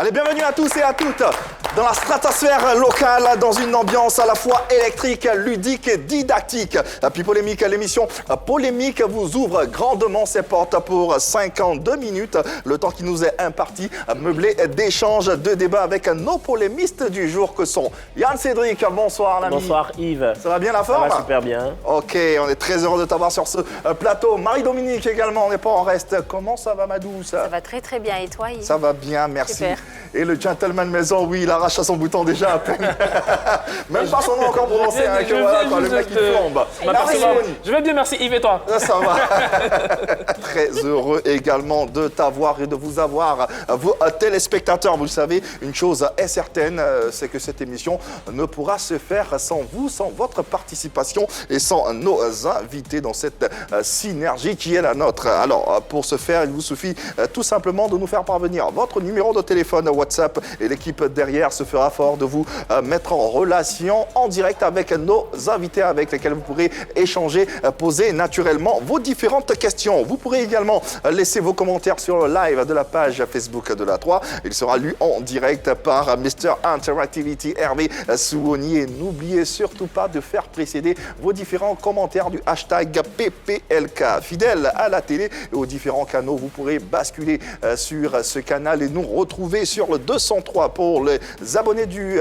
Allez, bienvenue à tous et à toutes dans la stratosphère locale, dans une ambiance à la fois électrique, ludique et didactique. Puis Polémique, l'émission Polémique vous ouvre grandement ses portes pour 52 minutes, le temps qui nous est imparti, meublé d'échanges, de débats avec nos polémistes du jour que sont Yann Cédric. Bonsoir l'ami. Bonsoir Yves. Ça va bien la forme? Ça va super bien. Ok, on est très heureux de t'avoir sur ce plateau. Marie-Dominique également, on n'est pas en reste. Comment ça va ma douce? Ça va très très bien. Et toi Yves? Ça va bien, merci. Super. Et le gentleman maison, oui, il arrache à son bouton déjà à peine. Même pas son nom encore prononcé, hein, que voilà, quoi, le mec il flambe. Je vais bien, merci Yves et toi? Ça va. Très heureux également de t'avoir et de vous avoir, vous téléspectateurs. Vous le savez, une chose est certaine, c'est que cette émission ne pourra se faire sans vous, sans votre participation et sans nos invités dans cette synergie qui est la nôtre. Alors, pour ce faire, il vous suffit tout simplement de nous faire parvenir votre numéro de téléphone WhatsApp et l'équipe derrière se fera fort de vous mettre en relation en direct avec nos invités avec lesquels vous pourrez échanger, poser naturellement vos différentes questions. Vous pourrez également laisser vos commentaires sur le live de la page Facebook de la 3. Il sera lu en direct par Mr. Interactivity Hervé Souoni. Et n'oubliez surtout pas de faire précéder vos différents commentaires du hashtag PPLK. Fidèle à la télé et aux différents canaux, vous pourrez basculer sur ce canal et nous retrouver sur le 203 pour les abonnés du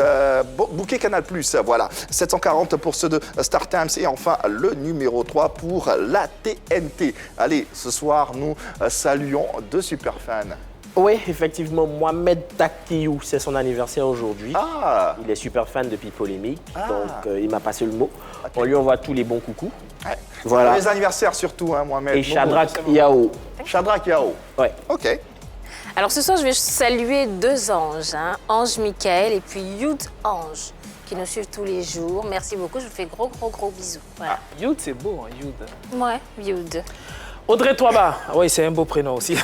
bouquet Canal+. Voilà, 740 pour ceux de Star Times et enfin le numéro 3 pour la TNT. Allez, ce soir, nous saluons deux super fans. Oui, effectivement, Mohamed Takiyou, c'est son anniversaire aujourd'hui. Ah. Il est super fan depuis Polémique, donc il m'a passé le mot. Okay. On lui envoie tous les bons coucous. Ouais. Voilà. Les anniversaires surtout, hein, Mohamed. Et Shadrach Yao. Shadrach Yao. Ouais. Ok. Alors ce soir, je vais saluer deux anges, hein, Ange Michael et puis Youd Ange, qui nous suivent tous les jours. Merci beaucoup, je vous fais gros bisous. Voilà. Ah, Youd, c'est beau, hein, Youd. Ouais, Youd. Audrey Touaba, oui, c'est un beau prénom aussi.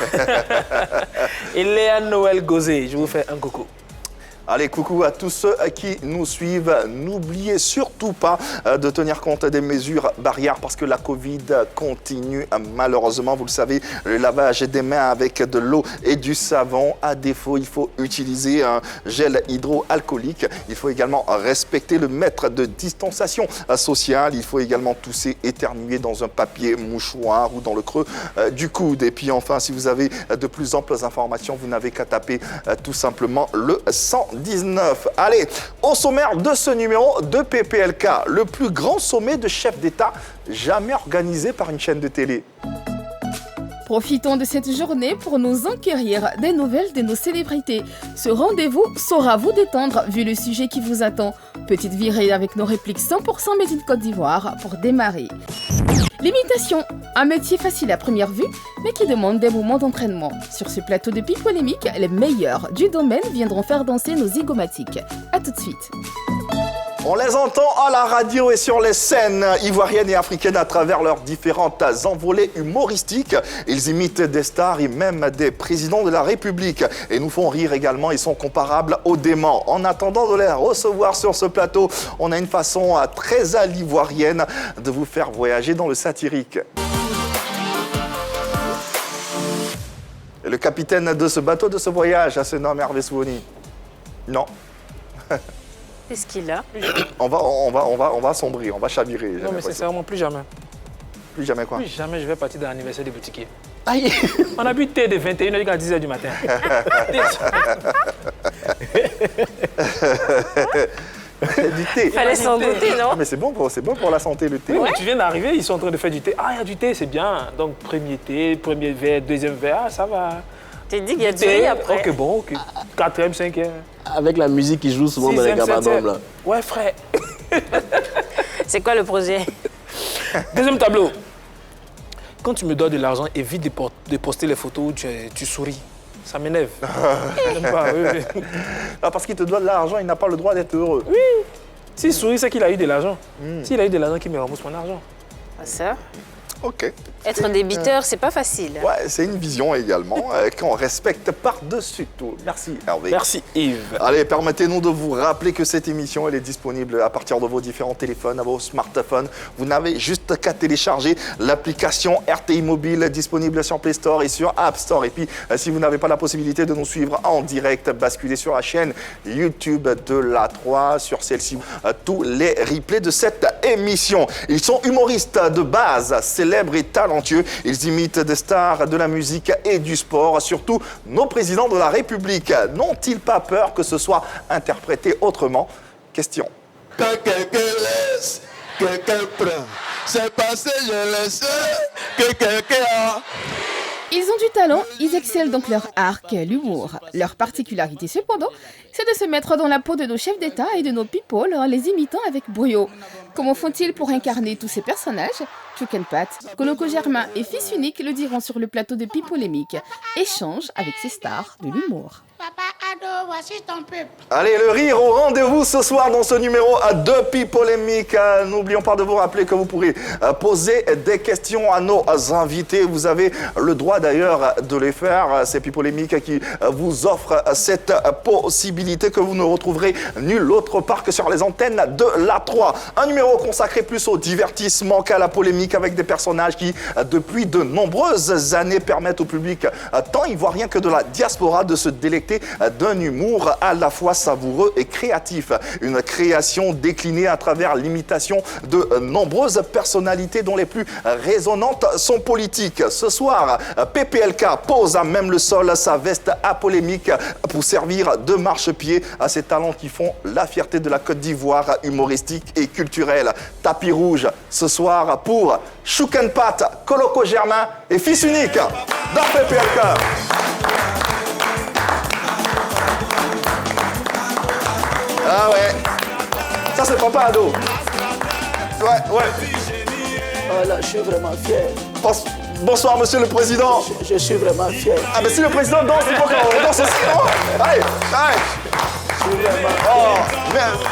Et Léa Noël Gauzé, je vous fais un coucou. Allez, coucou à tous ceux qui nous suivent. N'oubliez surtout pas de tenir compte des mesures barrières parce que la Covid continue. Malheureusement, vous le savez, le lavage des mains avec de l'eau et du savon. À défaut, il faut utiliser un gel hydroalcoolique. Il faut également respecter le mètre de distanciation sociale. Il faut également tousser, éternuer dans un papier mouchoir ou dans le creux du coude. Et puis enfin, si vous avez de plus amples informations, vous n'avez qu'à taper tout simplement le 119. Allez, au sommaire de ce numéro de PPLK, le plus grand sommet de chef d'État jamais organisé par une chaîne de télé. Profitons de cette journée pour nous enquérir des nouvelles de nos célébrités. Ce rendez-vous saura vous détendre vu le sujet qui vous attend. Petite virée avec nos répliques 100% Made in Côte d'Ivoire pour démarrer. L'imitation, un métier facile à première vue, mais qui demande des moments d'entraînement. Sur ce plateau de Pic Polémique, les meilleurs du domaine viendront faire danser nos zygomatiques. A tout de suite. On les entend à la radio et sur les scènes ivoiriennes et africaines à travers leurs différentes envolées humoristiques. Ils imitent des stars et même des présidents de la République et nous font rire également. Ils sont comparables aux déments. En attendant de les recevoir sur ce plateau, on a une façon très à l'ivoirienne de vous faire voyager dans le satirique. Et le capitaine de ce bateau, de ce voyage, se nomme Hervé Souoni. Non. Qu'est-ce qu'il a? On va sombrer, on va chavirer. Non, mais sincèrement, plus jamais. Plus jamais quoi? Plus jamais je vais partir dans l'anniversaire des boutiquiers. Aïe! On a bu thé de 21h jusqu'à 10h du matin. Du thé. Fallait s'en douter, non? Mais c'est bon pour la santé, le thé. Oui, tu viens d'arriver, ils sont en train de faire du thé. Ah, il y a du thé, c'est bien. Donc, premier thé, premier verre, deuxième verre, ah, ça va. Tu dit qu'il y a du thé après. Ok, bon, ok. Quatrième, cinquième. Avec la musique qui joue souvent dans les gabadons, là. Ouais, frère. C'est quoi le projet? Deuxième tableau. Quand tu me dois de l'argent, évite de poster les photos où tu souris. Ça m'énerve. J'aime pas, oui. Ah, parce qu'il te doit de l'argent, il n'a pas le droit d'être heureux. Oui. S'il sourit, c'est qu'il a eu de l'argent. S'il a eu de l'argent, qu'il me rembourse mon argent. Ça? Ok. Être débiteur, c'est pas facile. Ouais, c'est une vision également qu'on respecte par-dessus tout. Merci Hervé. Merci Yves. Allez, permettez-nous de vous rappeler que cette émission elle est disponible à partir de vos différents téléphones, à vos smartphones. Vous n'avez juste qu'à télécharger l'application RTI Mobile disponible sur Play Store et sur App Store. Et puis, si vous n'avez pas la possibilité de nous suivre en direct, basculez sur la chaîne YouTube de La 3. Sur celle-ci, tous les replays de cette émission. Ils sont humoristes de base, célèbres et talentueux. Ils imitent des stars de la musique et du sport. Surtout, nos présidents de la République n'ont-ils pas peur que ce soit interprété autrement? Question. Quand quelqu'un laisse, quelqu'un prend. C'est passé, je laisse que quelqu'un a. Ils ont du talent, ils excellent donc leur art qu'est l'humour. Leur particularité cependant, c'est de se mettre dans la peau de nos chefs d'État et de nos people en les imitant avec brio. Comment font-ils pour incarner tous ces personnages? Choukenpat, Koloko Germain et Fils Unique le diront sur le plateau de Pipolémique. Échange avec ces stars de l'humour. Papa Ado, voici ton peuple. Allez, le rire au rendez-vous ce soir dans ce numéro de Pipolémique. N'oublions pas de vous rappeler que vous pourrez poser des questions à nos invités. Vous avez le droit d'ailleurs de les faire. C'est Pipolémique qui vous offre cette possibilité que vous ne retrouverez nulle autre part que sur les antennes de La 3. Un numéro consacré plus au divertissement qu'à la polémique avec des personnages qui, depuis de nombreuses années, permettent au public tant ivoirien que de la diaspora de se délecter d'un humour à la fois savoureux et créatif. Une création déclinée à travers l'imitation de nombreuses personnalités dont les plus résonnantes sont politiques. Ce soir, PPLK pose à même le sol sa veste à polémique pour servir de marchepied à ces talents qui font la fierté de la Côte d'Ivoire humoristique et culturelle. Tapis rouge ce soir pour Choukenpat, Koloko Germain et Fils Unique dans PPLK. Ah ouais, ça c'est Papa Ado. Ouais. Oh là, je suis vraiment fier. Bonsoir Monsieur le Président. Je suis vraiment fier. Ah mais si le Président danse, il faut qu'on danse aussi. Oh, allez. Oh,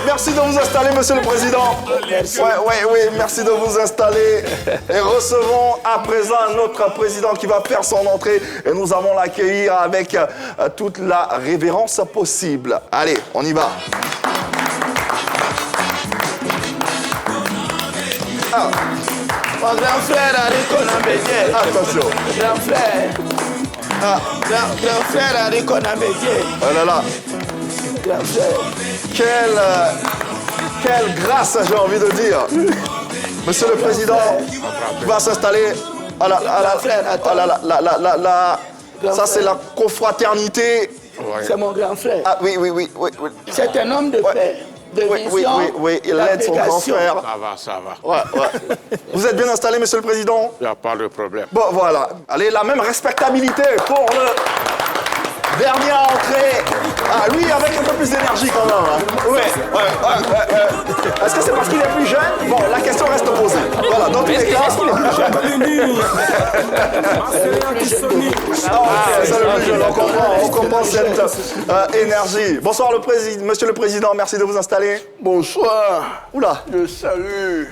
merci de vous installer Monsieur le Président. Merci. Oui, merci de vous installer. Et recevons à présent notre Président qui va faire son entrée et nous allons l'accueillir avec toute la révérence possible. Allez, on y va. Ah. Mon grand frère Harry Konambédié. Attention. Grand frère. Ah. Grand frère Harry Konambédié. Oh là là. Grand frère. Quelle grâce, j'ai envie de dire. Monsieur le Président va s'installer. Ah là, ça c'est la confraternité. C'est mon grand frère. Ah oui. C'est un homme de paix. De vision, oui, il aide son grand frère. Ça va. Ouais. Vous êtes bien installé, Monsieur le Président? Il n'y a pas de problème. Bon, voilà. Allez, la même respectabilité pour le dernier entrée. Ah, lui, avec un peu plus d'énergie quand même. Hein. Ouais. Est-ce que c'est parce qu'il est plus jeune? Bon, la question reste posée. Voilà, dans tous les cas. c'est le plus jeune. On comprend cette énergie. Bonsoir, Monsieur le Président, merci de vous installer. Bonsoir. Oula. Je salue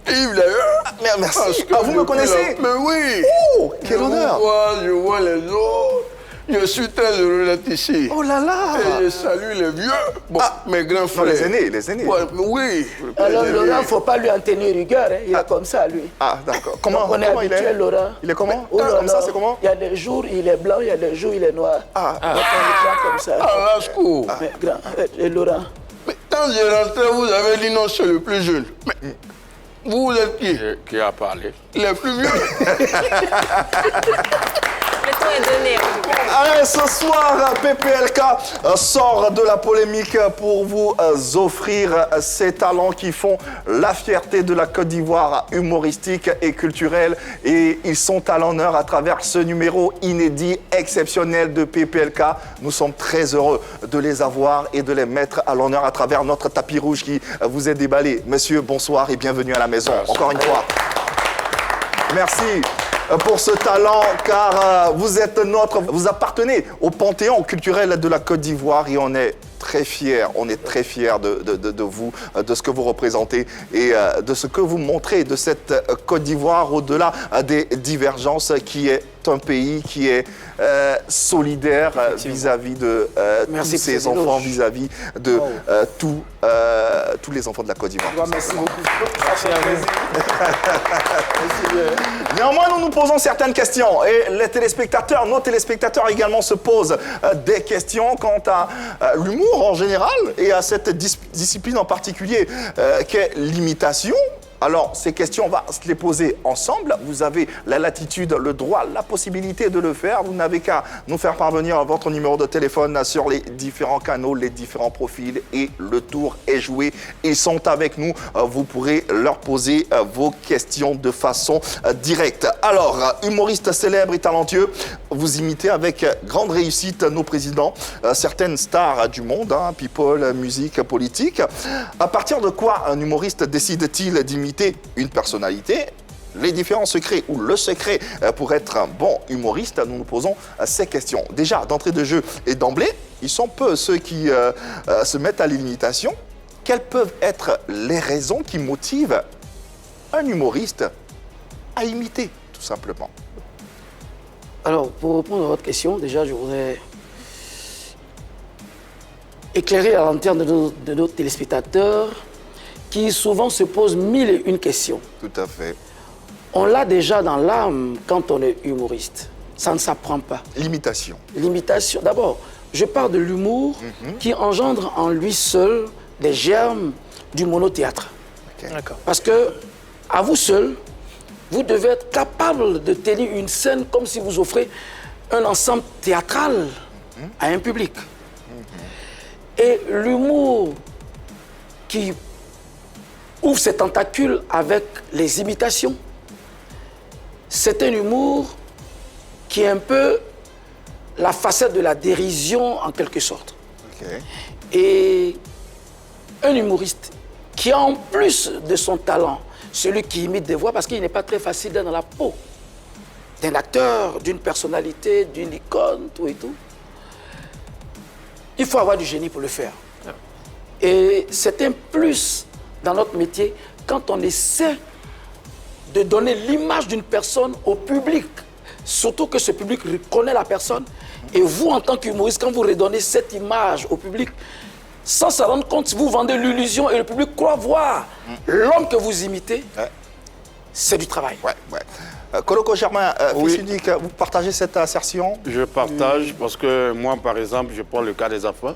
Yves d'ailleurs. Merci. Ah, vous me connaissez? Mais oui. Oh, quel honneur. Je vois les autres. Je suis très heureux d'être ici. Oh là là. Et je salue les vieux. Bon, mes grands frères. Non, les aînés. Ouais, oui. Alors Laurent, il ne faut pas lui en tenir rigueur. Hein. Il est comme ça, lui. Ah, d'accord. Comment on est il habitué, est Laurent. Il est comment? Oh là Comme ça, là. c'est comment? Il y a des jours, il est blanc, il y a des jours, il est noir. Ah. Donc on le prend comme ça. Ah, là, secours. Mais grand, et Laurent. Mais quand j'ai rentré, vous avez dit non, c'est le plus jeune. Mais vous êtes qui? Qui a parlé? Les plus vieux. Le temps est donné. En tout cas. Allez, ce soir, PPLK sort de la polémique pour vous offrir ces talents qui font la fierté de la Côte d'Ivoire humoristique et culturelle. Et ils sont à l'honneur à travers ce numéro inédit, exceptionnel de PPLK. Nous sommes très heureux de les avoir et de les mettre à l'honneur à travers notre tapis rouge qui vous est déballé. Monsieur, bonsoir et bienvenue à la maison, encore une fois. Merci pour ce talent, car vous appartenez au panthéon culturel de la Côte d'Ivoire et on est très fiers, de vous, de ce que vous représentez et de ce que vous montrez de cette Côte d'Ivoire au-delà des divergences, qui est un pays qui est solidaire vis-à-vis de tous ses enfants, vis-à-vis de tous les enfants de la Côte d'Ivoire. Merci beaucoup. Merci à vous. Néanmoins, nous nous posons certaines questions et nos téléspectateurs également se posent des questions quant à l'humour en général et à cette discipline en particulier qu'est l'imitation. Alors, ces questions, on va se les poser ensemble. Vous avez la latitude, le droit, la possibilité de le faire. Vous n'avez qu'à nous faire parvenir votre numéro de téléphone sur les différents canaux, les différents profils et le tour est joué. Ils sont avec nous. Vous pourrez leur poser vos questions de façon directe. Alors, humoriste célèbre et talentueux, vous imitez avec grande réussite nos présidents, certaines stars du monde, people, musique, politique. À partir de quoi un humoriste décide-t-il d'imiter une personnalité? Les différents secrets ou le secret pour être un bon humoriste, nous nous posons ces questions. Déjà, d'entrée de jeu et d'emblée, ils sont peu ceux qui se mettent à l'imitation. Quelles peuvent être les raisons qui motivent un humoriste à imiter, tout simplement? Alors, pour répondre à votre question, déjà, je voudrais éclairer la lanterne de nos téléspectateurs qui souvent se posent mille et une questions. Tout à fait. On l'a déjà dans l'âme quand on est humoriste. Ça ne s'apprend pas. L'imitation. L'imitation. D'abord, je parle de l'humour qui engendre en lui seul des germes du monothéâtre. Okay. D'accord. Parce que, à vous seul, vous devez être capable de tenir une scène comme si vous offrez un ensemble théâtral à un public. Et l'humour qui ouvre ses tentacules avec les imitations, c'est un humour qui est un peu la facette de la dérision en quelque sorte. Okay. Et un humoriste qui a en plus de son talent, celui qui imite des voix, parce qu'il n'est pas très facile d'être dans la peau d'un acteur, d'une personnalité, d'une icône, tout et tout. Il faut avoir du génie pour le faire. Et c'est un plus dans notre métier quand on essaie de donner l'image d'une personne au public. Surtout que ce public reconnaît la personne. Et vous, en tant qu'humoriste, quand vous redonnez cette image au public, sans se rendre compte, vous vendez l'illusion et le public croit voir l'homme que vous imitez. C'est du travail. Koloko Germain, Oui. fils unique, vous partagez cette assertion? Je partage parce que moi, par exemple, je prends le cas des enfants.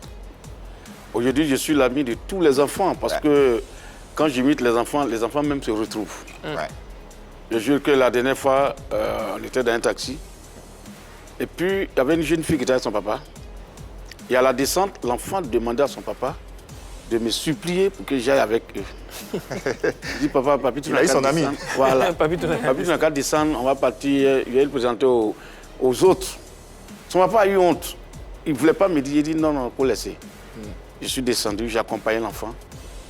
Aujourd'hui, je suis l'ami de tous les enfants parce que quand j'imite les enfants même se retrouvent. Je jure que la dernière fois, on était dans un taxi et puis il y avait une jeune fille qui était avec son papa. Et à la descente, l'enfant demandait à son papa de me supplier pour que j'aille avec eux. Je dis, papa, papi, tu n'as qu'à son ami. descendre. Voilà. Papi, tu Papi, tu n'as qu'à descendre, on va partir, je vais le présenter aux autres. Son papa a eu honte. Il ne voulait pas me dire, il dit non, non, pour laisser. Je suis descendu, j'ai accompagné l'enfant.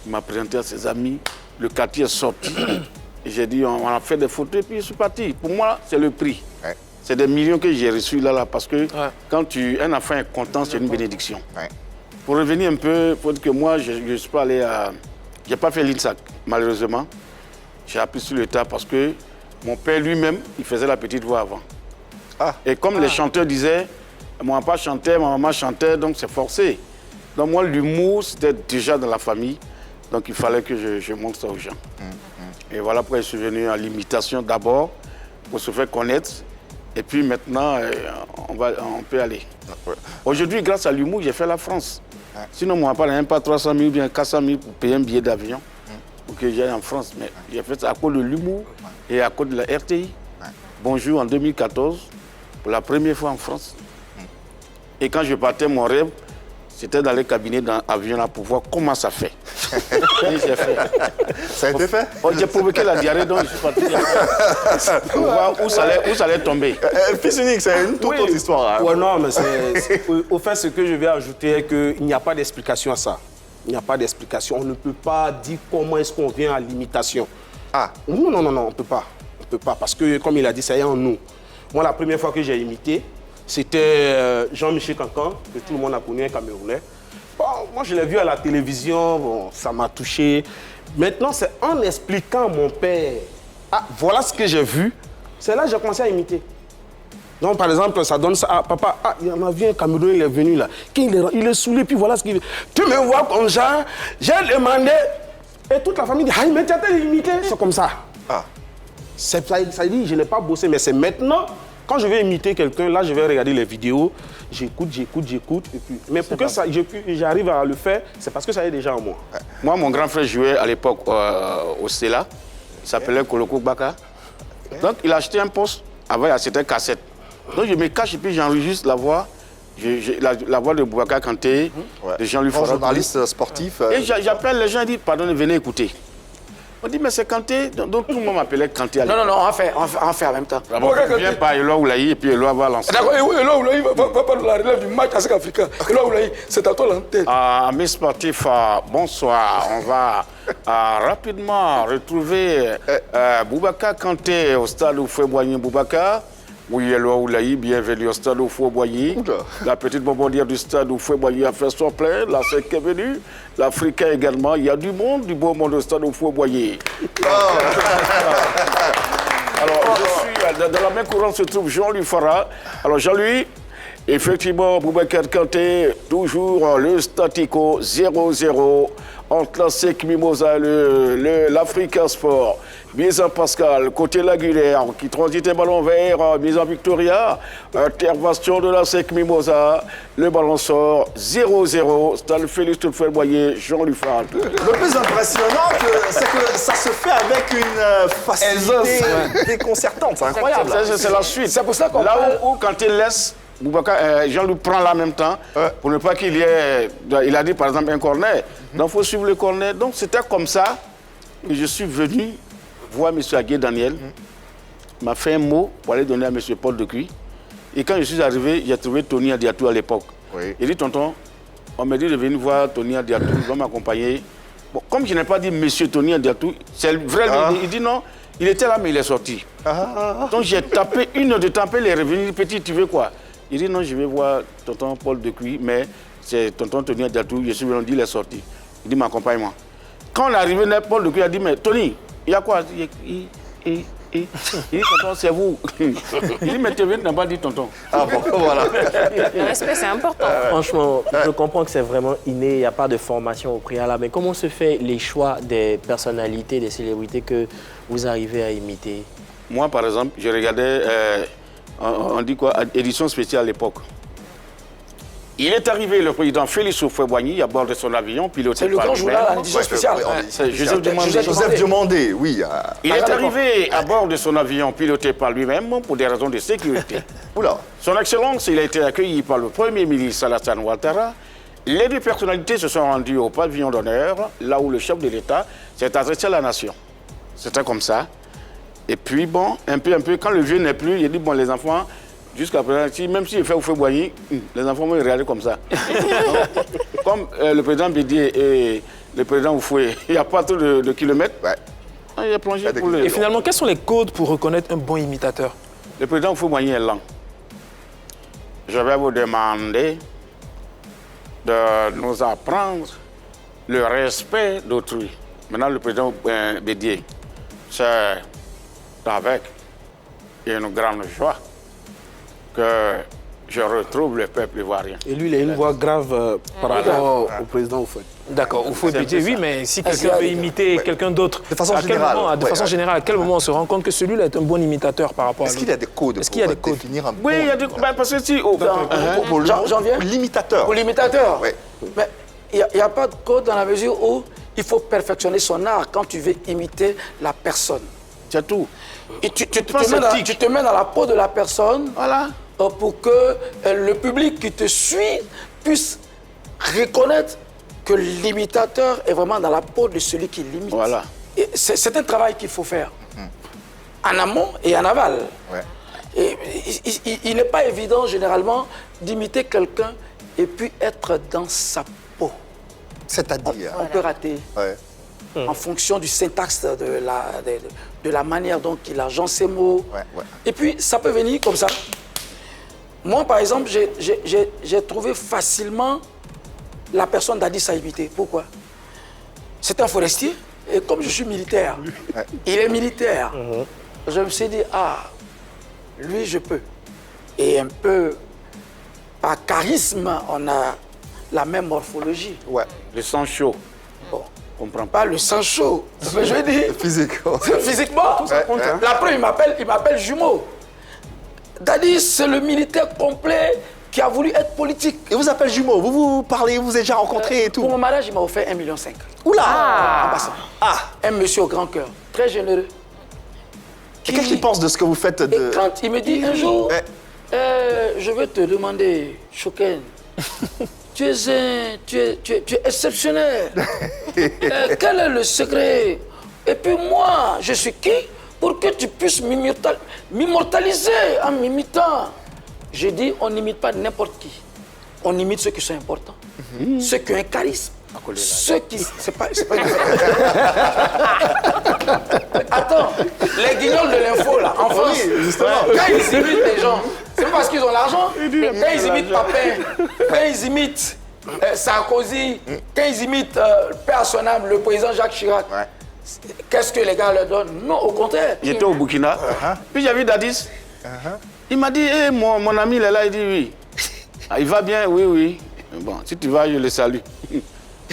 Il m'a présenté à ses amis. Le quartier est sorti. Et j'ai dit, on a fait des photos et puis je suis parti. Pour moi, c'est le prix. C'est des millions que j'ai reçus là, parce que quand un enfant est content, c'est une bénédiction. Pour revenir un peu, pour dire que moi, je ne suis pas allé à... Je n'ai pas fait l'INSAC, malheureusement. J'ai appris sur le tas parce que mon père lui-même, il faisait la petite voix avant. Et comme les chanteurs disaient, mon papa chantait, ma maman chantait, donc c'est forcé. Donc moi, l'humour, c'était déjà dans la famille. Donc il fallait que je montre ça aux gens. Et voilà pourquoi je suis venu à l'imitation d'abord, pour se faire connaître. Et puis maintenant, on peut aller. Aujourd'hui, grâce à l'humour, j'ai fait la France. Sinon, mon papa n'a même pas 300 000 ou bien 400 000 pour payer un billet d'avion pour que j'aille en France. Mais j'ai fait ça à cause de l'humour et à cause de la RTI. Bonjour en 2014, pour la première fois en France. Et quand je partais, mon rêve, c'était dans les cabinets d'avion là pour voir comment ça fait. Et j'ai fait. Ça a été fait? J'ai provoqué la diarrhée, donc je suis parti pour voir où ça allait tomber. Fils unique, c'est une toute autre histoire. Ouais, non, mais au fait, ce que je vais ajouter est qu'il n'y a pas d'explication à ça. Il n'y a pas d'explication. On ne peut pas dire comment est-ce qu'on vient à l'imitation. Non, on ne peut pas. peut pas. Parce que, comme il a dit, ça y est en nous. Moi, la première fois que j'ai imité, c'était Jean-Michel Cancan, que tout le monde a connu, un Camerounais. Bon, moi, je l'ai vu à la télévision, bon, ça m'a touché. Maintenant, c'est en expliquant à mon père, ah, voilà ce que j'ai vu, c'est là que j'ai commencé à imiter. Donc, par exemple, ça donne ça. Ah, papa, ah, il y en a vu un Camerounais, il est venu là. Il est saoulé, puis voilà ce qu'il... Tu me vois comme ça, j'ai demandé. Et toute la famille dit, ah, mais tu as imité. C'est comme ça. Ah. Ça dit, je n'ai pas bossé, mais c'est maintenant, quand je vais imiter quelqu'un, là, je vais regarder les vidéos, j'écoute. Et puis... Mais pour que j'arrive à le faire, c'est parce que ça est déjà en moi. Moi, mon grand frère jouait à l'époque au Stella. Il s'appelait Koloko Baka. Donc, il a acheté un poste. Avant, c'était une cassette. Donc, je me cache et puis j'enregistre la voix. La voix de Boubacar Kanté, de Jean-Louis Fara. Journaliste sportif. Et j'appelle les gens et dis, pardon, venez écouter. On dit, mais c'est Kanté. Donc, tout le monde m'appelait Kanté. Non, on va faire en même temps. D'abord, viens par Eloa Oulaï et puis Eloa va lancer. D'accord, Eloa Oulaï va pas de la relève du match africain. Eloa Oulaï, c'est à toi l'antenne. Amis sportifs, bonsoir. On va rapidement retrouver Boubacar Kanté au stade Oufoué-Boigny. Boubacar. Oui, Eloa Oulaï, bienvenue au stade Oufoué-Boigny. La petite bonbonnière du stade Oufoué-Boigny a fait son plein. La SEC est venue. L'Africain également. Il y a du beau monde au stade Oufoué-Boigny. Alors, dans la main courante se trouve Jean-Louis Fara. Alors, Jean-Louis, effectivement, Boubacar Kanté, toujours le statico 0-0 entre la SEC Mimosa et l'Africa Sport. Mise en Pascal, côté Lagulaire, qui transite un ballon vert, mise en Victoria. Intervention de la SEC Mimosa. Le ballon sort 0-0. Stade Félix Toufel-Boyer, Jean-Louis Fara. Le plus impressionnant, c'est que ça se fait avec une facilité déconcertante. C'est incroyable. C'est la suite. C'est pour ça qu'on là où quand il laisse, Jean-Louis prend là en même temps, pour ne pas qu'il y ait... Il a dit par exemple un corner. Donc il faut suivre le corner. Donc c'était comme ça que je suis venu voir M. Agué Daniel. Il m'a fait un mot pour aller donner à M. Paul Decuy. Et quand je suis arrivé, j'ai trouvé Tony Adiatou à l'époque. Oui. Il dit, tonton, on m'a dit de venir voir Tony Adiatou, il va m'accompagner. Bon, comme je n'ai pas dit M. Tony Adiatou, c'est vrai, il dit non, il était là mais il est sorti. Donc j'ai tapé 1 heure de temps, il est revenu, il dit, petit, tu veux quoi? Il dit non, je vais voir tonton Paul Decuy, mais c'est tonton Tony Adiatou, je suis venu, il est sorti. Il dit, m'accompagne-moi. Quand on est arrivé, Paul Decuy a dit, mais Tony, il y a quoi? Il dit, tonton, c'est vous. Il dit, mais tu n'as pas dit tonton. Ah bon, voilà. Le respect, c'est important. Franchement, je comprends que c'est vraiment inné, il n'y a pas de formation au préalable. Mais comment se fait les choix des personnalités, des célébrités que vous arrivez à imiter? Moi, par exemple, je regardais, on dit quoi, édition spéciale à l'époque. Il est arrivé, le président Félix Houphouët-Boigny, à bord de son avion, piloté par lui-même. C'est le grand journal, l'édition spéciale. Joseph Diomandé, oui. Il est arrivé à bord de son avion, piloté par lui-même, pour des raisons de sécurité. Oula. Son Excellence, il a été accueilli par le Premier ministre Alassane Ouattara. Les deux personnalités se sont rendues au pavillon d'honneur, là où le chef de l'État s'est adressé à la nation. C'était comme ça. Et puis, bon, un peu, quand le vieux n'est plus, il dit, bon, les enfants... Jusqu'à présent, même s'il fait Houphouët-Boigny, les enfants vont regarder comme ça. Comme le président Bédier et le président Houphouët, il n'y a pas trop de kilomètres. Ouais. Il est plongé pour Et finalement, quels sont les codes pour reconnaître un bon imitateur? Le président Houphouët-Boigny est lent. Je vais vous demander de nous apprendre le respect d'autrui. Maintenant, le président Bédier, c'est avec une grande joie que je retrouve le peuple ivoirien. Et lui, il a une voix grave par rapport au président Houphouët. D'accord, Houphouët-Boigny, oui, mais si quelqu'un veut imiter quelqu'un d'autre, de façon générale, à quel moment on se rend compte que celui-là est un bon imitateur par rapport à l'autre? Est-ce qu'il y a des codes? Est-ce qu'il y a des codes? Oui, il y a des codes. Parce que si... Pour l'imitateur. Pour l'imitateur. Oui. Mais il n'y a pas de code dans la mesure où il faut perfectionner son art quand tu veux imiter la personne. C'est tout. Et tu te mets dans la peau de la personne, voilà, pour que le public qui te suit puisse reconnaître que l'imitateur est vraiment dans la peau de celui qui l'imite. Voilà. C'est un travail qu'il faut faire, en amont et en aval. Ouais. Et il n'est pas évident, généralement, d'imiter quelqu'un et puis être dans sa peau. C'est-à-dire? On peut rater. Ouais. en fonction du syntaxe, de la manière dont il agence ses mots. Et puis, ça peut venir comme ça. Moi, par exemple, j'ai trouvé facilement la personne d'Addis à imiter. Pourquoi? C'est un forestier, et comme je suis militaire, il est militaire. Je me suis dit, ah, lui, je peux. Et un peu, par charisme, on a la même morphologie. Le sang chaud. Bon, on ne comprend pas le sang chaud. Mais je veux dire, physiquement. Physiquement, la preuve, il m'appelle jumeau. Dadis, c'est le militaire complet qui a voulu être politique. Il vous appelle jumeau, vous parlez, vous avez déjà rencontré et tout. Pour mon mariage, il m'a offert 1,5 million. Oula! En passant. Un monsieur au grand cœur, très généreux. Et qu'est-ce qu'il pense de ce que vous faites de... Et quand il me dit un jour, je veux te demander, Choken, tu es exceptionnel. Quel est le secret? Et puis moi, je suis qui pour que tu puisses m'immortaliser en m'imitant? J'ai dit, on n'imite pas n'importe qui. On imite ceux qui sont importants. Ceux qui ont un charisme. Ceux qui... C'est pas Attends, les guignols de l'info, là, en France, quand ils imitent les gens, c'est parce qu'ils ont l'argent. Quand ils imitent Papin, quand ils imitent Sarkozy, quand ils imitent Père son âme, le président Jacques Chirac, qu'est-ce que les gars leur donnent? Non, au contraire. J'étais au Burkina, puis j'ai vu Dadis. Il m'a dit, hey, mon ami, il est là, il dit oui. Ah, il va bien, oui. Bon, si tu vas, je le salue.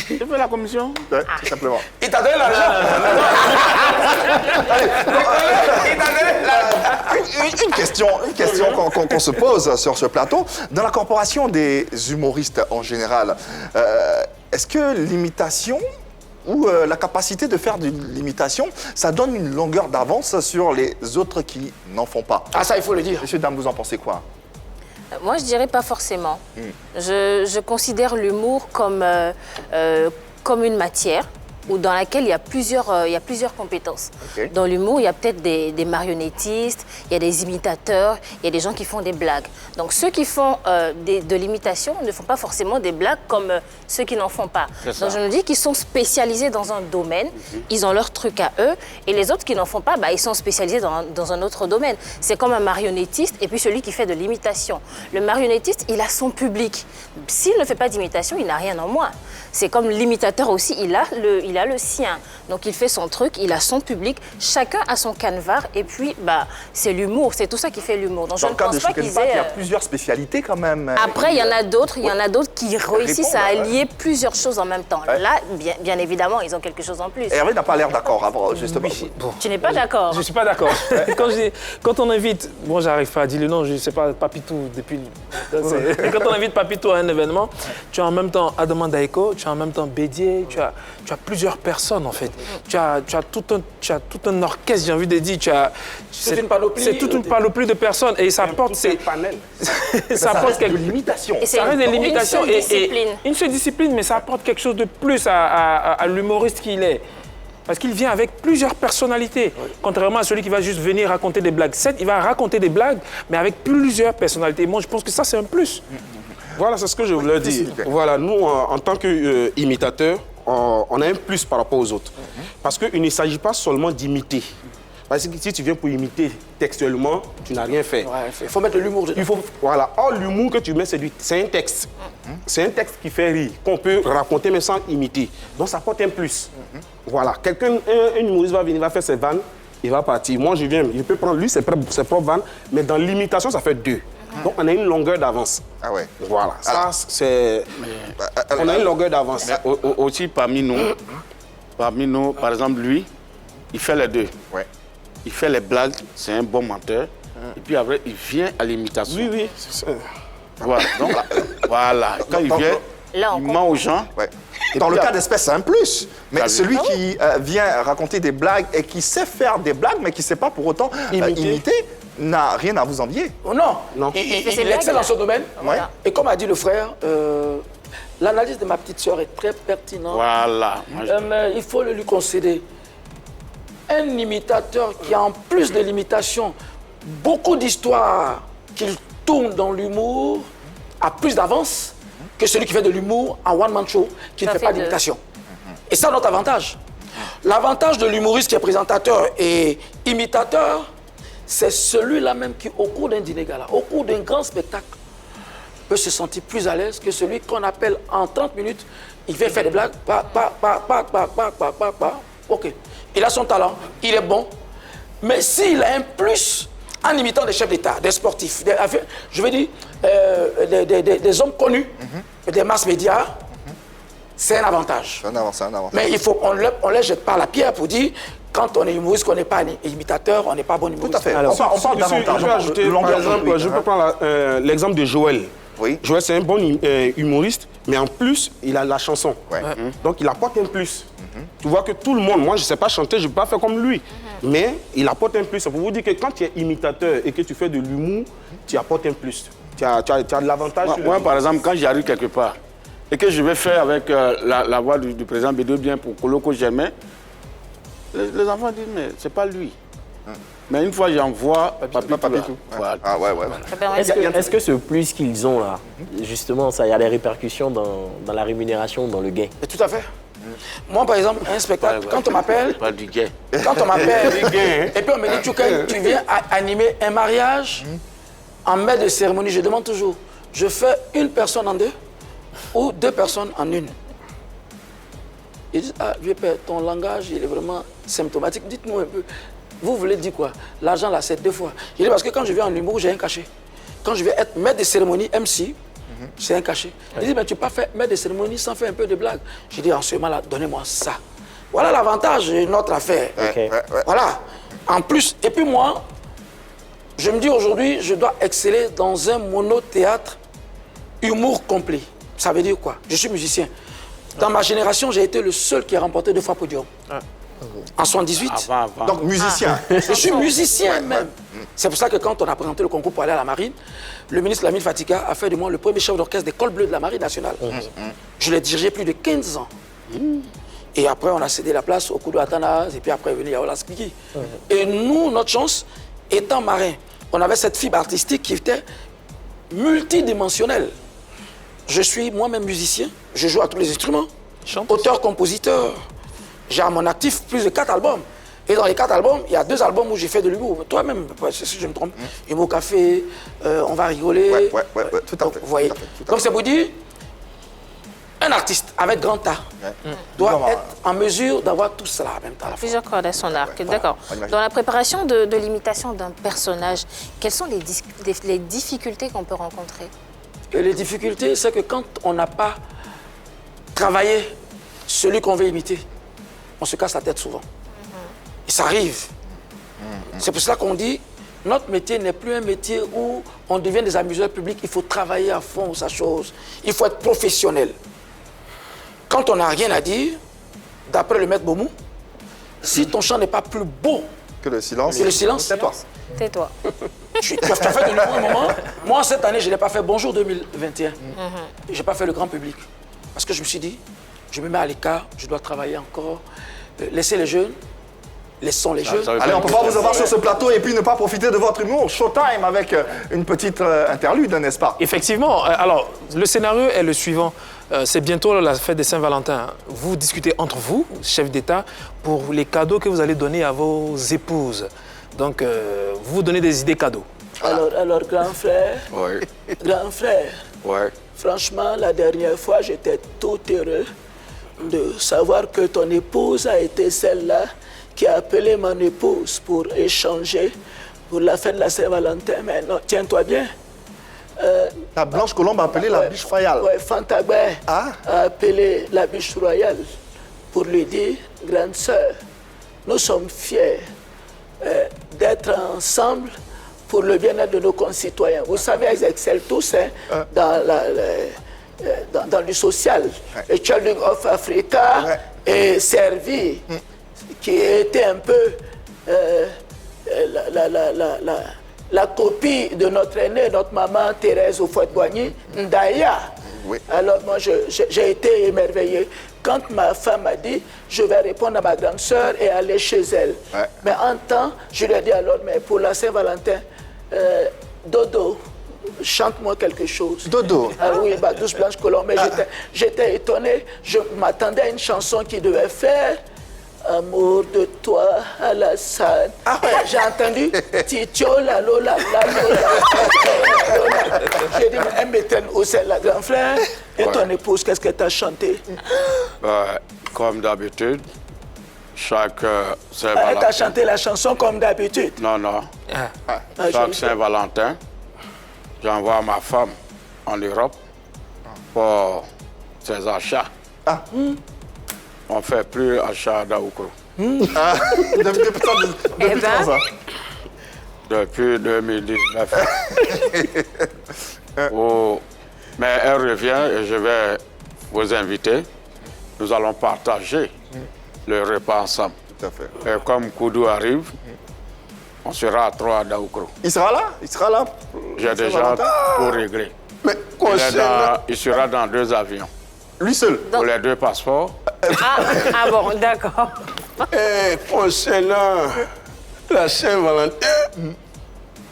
J'ai fait la commission. Tout simplement. Il t'a donné l'argent. Une question qu'on se pose sur ce plateau. Dans la corporation des humoristes en général, est-ce que l'imitation ou la capacité de faire de l'imitation, ça donne une longueur d'avance sur les autres qui n'en font pas? Ah, ça, il faut le dire. Monsieur, dame, vous en pensez quoi? Moi, je dirais pas forcément. Je considère l'humour comme une matière dans laquelle il y a plusieurs compétences. Dans l'humour, il y a peut-être des marionnettistes, il y a des imitateurs, il y a des gens qui font des blagues. Donc ceux qui font de l'imitation ne font pas forcément des blagues comme ceux qui n'en font pas. Donc je me dis qu'ils sont spécialisés dans un domaine, ils ont leur truc à eux, et les autres qui n'en font pas, ils sont spécialisés dans un autre domaine. C'est comme un marionnettiste et puis celui qui fait de l'imitation. Le marionnettiste, il a son public. S'il ne fait pas d'imitation, il n'a rien en moins. C'est comme l'imitateur aussi, il a le sien. Donc il fait son truc, il a son public, chacun a son canevas et puis c'est l'humour, c'est tout ça qui fait l'humour. Donc je ne pense pas qu'ils aient... Il y a plusieurs spécialités quand même. Après, il y en a d'autres qui réussissent à allier plusieurs choses en même temps. Là, bien évidemment, ils ont quelque chose en plus. Hervé n'a pas l'air d'accord, justement. Tu n'es pas d'accord? Je ne suis pas d'accord. Quand on invite, bon, j'arrive pas à dire le nom, je ne sais pas, Papitou, depuis... Quand on invite Papitou à un événement, tu as en même temps Adama Daeko, tu as en même temps Bédier, tu as plusieurs personnes en fait. Tu as tout un orchestre, j'ai envie de dire. C'est toute une panoplie de personnes et ça apporte... Ça apporte de l'imitation. Ça reste de l'imitation et une seule discipline, mais ça apporte quelque chose de plus à l'humoriste qu'il est. Parce qu'il vient avec plusieurs personnalités, contrairement à celui qui va juste venir raconter des blagues. Certes, il va raconter des blagues, mais avec plusieurs personnalités. Moi, je pense que ça, c'est un plus. Voilà, c'est ce que je voulais dire. Voilà, nous, en tant qu'imitateurs, on a un plus par rapport aux autres. Parce qu'il ne s'agit pas seulement d'imiter. Parce que si tu viens pour imiter textuellement, tu n'as rien fait. Il faut mettre de l'humour dedans. Voilà. Or, l'humour que tu mets, c'est un texte. C'est un texte qui fait rire, qu'on peut raconter mais sans imiter. Donc, ça apporte un plus. Voilà. Un humoriste va venir, va faire ses vannes, il va partir. Moi, je peux prendre lui, ses propres vannes, mais dans l'imitation, ça fait deux. Donc, on a une longueur d'avance. Ah ouais. Voilà. Ça, c'est... On a une longueur d'avance. Aussi, parmi nous, par exemple, lui, il fait les deux. Ouais. Il fait les blagues, c'est un bon menteur. Et puis après, il vient à l'imitation. Oui. Voilà. Donc, voilà. Quand il vient, il ment aux gens. Ouais. Dans le cas d'espèce, c'est un plus. Mais celui qui vient raconter des blagues et qui sait faire des blagues, mais qui ne sait pas pour autant imiter, n'a rien à vous envier. Oh non. Il excelle dans son domaine. Et comme a dit le frère, l'analyse de ma petite sœur est très pertinente. Voilà. Mais il faut le lui concéder. Un imitateur qui a en plus de l'imitation beaucoup d'histoires qu'il tourne dans l'humour a plus d'avance que celui qui fait de l'humour en one-man show qui ne fait pas d'imitation. Et ça, notre avantage. L'avantage de l'humoriste qui est présentateur et imitateur, c'est celui-là même qui, au cours d'un dîner gala, au cours d'un grand spectacle, peut se sentir plus à l'aise que celui qu'on appelle en 30 minutes, il vient faire des blagues, ok. Il a son talent, il est bon, mais s'il a un plus en imitant des chefs d'État, des sportifs, je veux dire, des hommes connus, des masses médias, c'est un avantage. C'est un avantage. Mais il faut, on ne les jette pas la pierre pour dire, quand on est humoriste, qu'on n'est pas imitateur, on n'est pas bon humoriste. Tout à fait. Alors, on parle d'avantage. Je vais ajouter, par exemple, je peux prendre l'exemple de Joël. Oui. Joël, c'est un bon humoriste, mais en plus, il a la chanson. Ouais. Donc, il apporte un plus. Tu vois que tout le monde, moi, je ne sais pas chanter, je ne peux pas faire comme lui. Mais il apporte un plus. C'est pour vous dire que quand tu es imitateur et que tu fais de l'humour, tu apportes un plus. Tu as de l'avantage. Moi, par exemple, quand j'arrive quelque part et que je vais faire avec la voix du président Bédou bien pour Koloko Germain, les enfants disent, mais c'est pas lui. Mais une fois, j'envoie Papitou. Voilà. Ah ouais. Est-ce que ce plus qu'ils ont là, justement, ça, il y a des répercussions dans la rémunération, dans le gain? Et tout à fait. Moi, par exemple, un spectacle, quand on m'appelle, Pas du gay. quand on m'appelle, et puis on me dit, tu viens animer un mariage en maître de cérémonie, je demande toujours, je fais une personne en deux ou deux personnes en une? Ils disent, ah, vieux père, ton langage, il est vraiment symptomatique. Dites-nous un peu, vous voulez dire quoi? L'argent, là, c'est deux fois. Je dis, parce que quand je viens en humour, j'ai un cachet. Quand je vais être maître de cérémonie, MC, c'est un cachet. Ils disent, mais tu peux pas faire maître de cérémonie sans faire un peu de blague. Je dis, en ce moment-là, donnez-moi ça. Voilà l'avantage de notre affaire. Voilà. En plus, et puis moi, je me dis aujourd'hui, je dois exceller dans un monothéâtre humour complet. Ça veut dire quoi? Je suis musicien. Dans ma génération, j'ai été le seul qui a remporté 2 fois podium. En 78. Avant. Donc, musicien. Je suis musicien même. C'est pour ça que quand on a présenté le concours pour aller à la marine, le ministre Lamine Fatika a fait de moi le premier chef d'orchestre des cols bleus de la marine nationale. Je l'ai dirigé plus de 15 ans. Et après, on a cédé la place au coup de Athanase, et puis après, venait Yaola Spiki. Et nous, notre chance, étant marin, on avait cette fibre artistique qui était multidimensionnelle. Je suis moi-même musicien, je joue à tous les instruments, auteur-compositeur. J'ai à mon actif plus de 4 albums. Et dans les 4 albums, il y a 2 albums où j'ai fait de l'humour. Toi-même, si je me trompe, Humour Café, On va rigoler. Ouais, tout à fait. Vous voyez. Donc c'est pour dire, un artiste avec grand art doit être en mesure d'avoir tout cela en même temps. Plusieurs cordes à son arc, d'accord. Dans la préparation de l'imitation d'un personnage, quelles sont les difficultés qu'on peut rencontrer? Et les difficultés, c'est que quand on n'a pas travaillé celui qu'on veut imiter, on se casse la tête souvent. Et ça arrive. C'est pour cela qu'on dit, notre métier n'est plus un métier où on devient des amuseurs publics. Il faut travailler à fond sa chose. Il faut être professionnel. Quand on n'a rien à dire, d'après le maître Beaumont, si ton chant n'est pas plus beau que le silence, tais-toi. Tais-toi. Tu as fait de l'humour un moment. Moi, cette année, je n'ai pas fait Bonjour 2021. Je n'ai pas fait le grand public. Parce que je me suis dit, je me mets à l'écart, je dois travailler encore. Laissez les jeunes. Laissons les jeunes. Allez, on ne peut pas vous avoir sur ce plateau et puis ne pas profiter de votre humour. Showtime avec une petite interlude, n'est-ce pas? Effectivement. Alors, le scénario est le suivant. C'est bientôt la fête des Saint-Valentin. Vous discutez entre vous, chef d'État, pour les cadeaux que vous allez donner à vos épouses. Donc, vous vous donnez des idées cadeaux. Alors, grand frère, grand frère, Ouais. franchement, la dernière fois, j'étais tout heureux de savoir que ton épouse a été celle-là qui a appelé mon épouse pour échanger pour la fête de la Saint-Valentin. Mais non, tiens-toi bien. La Blanche Colombe a appelé la biche royale. Oui, Fantagbe a appelé la biche royale pour lui dire, grande sœur, nous sommes fiers d'être ensemble pour le bien-être de nos concitoyens. Vous savez, ils excellent tous dans le social. Le Children of Africa est servi, qui était un peu la copie de notre aînée, notre maman Thérèse Houphouët-Boigny, Ndaya. Alors moi, j'ai été émerveillé. Quand ma femme m'a dit, je vais répondre à ma grande sœur et aller chez elle. Mais en temps, je lui ai dit alors, mais pour la Saint-Valentin, Dodo, chante-moi quelque chose. Dodo. Ah oui, Douce Blanche Colombe. Mais j'étais étonné. Je m'attendais à une chanson qui devait faire Amour de toi, Alassane. J'ai entendu Titio, la lola, la lola. J'ai dit, mais elle m'éteint au sel, la grand frère. Et ton épouse, qu'est-ce que t'as chanté? Comme d'habitude, chaque Elle Saint-Valentin. t'a chanté la chanson comme d'habitude. Non, non. Chaque Saint-Valentin, j'envoie ma femme en Europe pour ses achats. On ne fait plus achat d'Aoukro. Depuis quand ça? Depuis 2019. Mais elle revient et je vais vous inviter. Nous allons partager le repas ensemble. Tout à fait. Et comme Koudou arrive, on sera à 3 à Daoukro. Il sera là? Il sera là? J'ai déjà tout réglé. Mais Il sera dans 2 avions. Lui seul? Pour les 2 passeports. Ah bon, d'accord. Concernant la Saint-Valentin,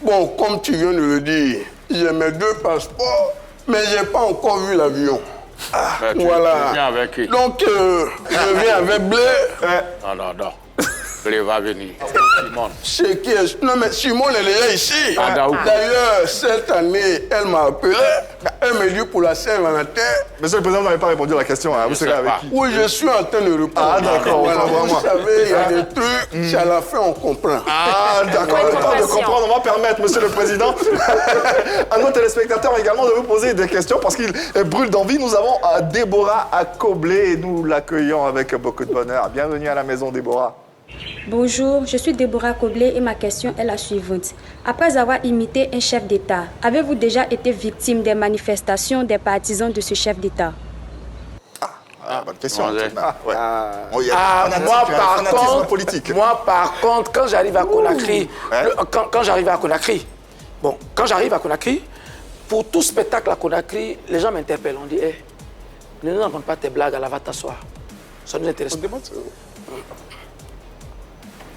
bon, comme tu viens de le dire, j'ai mes 2 passeports, mais je n'ai pas encore vu l'avion. Tu viens avec qui? Donc, je viens avec Blé. Non. Blé va venir. Simone. C'est qui est... Non, mais Simone, elle est déjà ici. Daoukro. D'ailleurs, cette année, elle m'a appelé. Elle me dit pour la Saint-Valentin. Monsieur le Président, vous n'avez pas répondu à la question. Hein. Vous serez avec qui? Oui, je suis en train de répondre. Ah, d'accord. Voilà, vous savez, il y a des trucs, c'est à la fin, on comprend. Ah, d'accord. Le temps de comprendre, on va permettre, Monsieur le Président, à nos téléspectateurs également de vous poser des questions parce qu'ils brûlent d'envie. Nous avons Déborah à Coblé et nous l'accueillons avec beaucoup de bonheur. Bienvenue à la maison, Déborah. Bonjour, je suis Déborah Coblé et ma question est la suivante. Après avoir imité un chef d'État, avez-vous déjà été victime des manifestations des partisans de ce chef d'État? Bonne question. Moi, par contre, quand j'arrive à Conakry, quand j'arrive à Conakry, pour tout spectacle à Conakry, les gens m'interpellent. On dit, ne nous raconte pas tes blagues, là, va t'asseoir. Ça nous intéresse pas.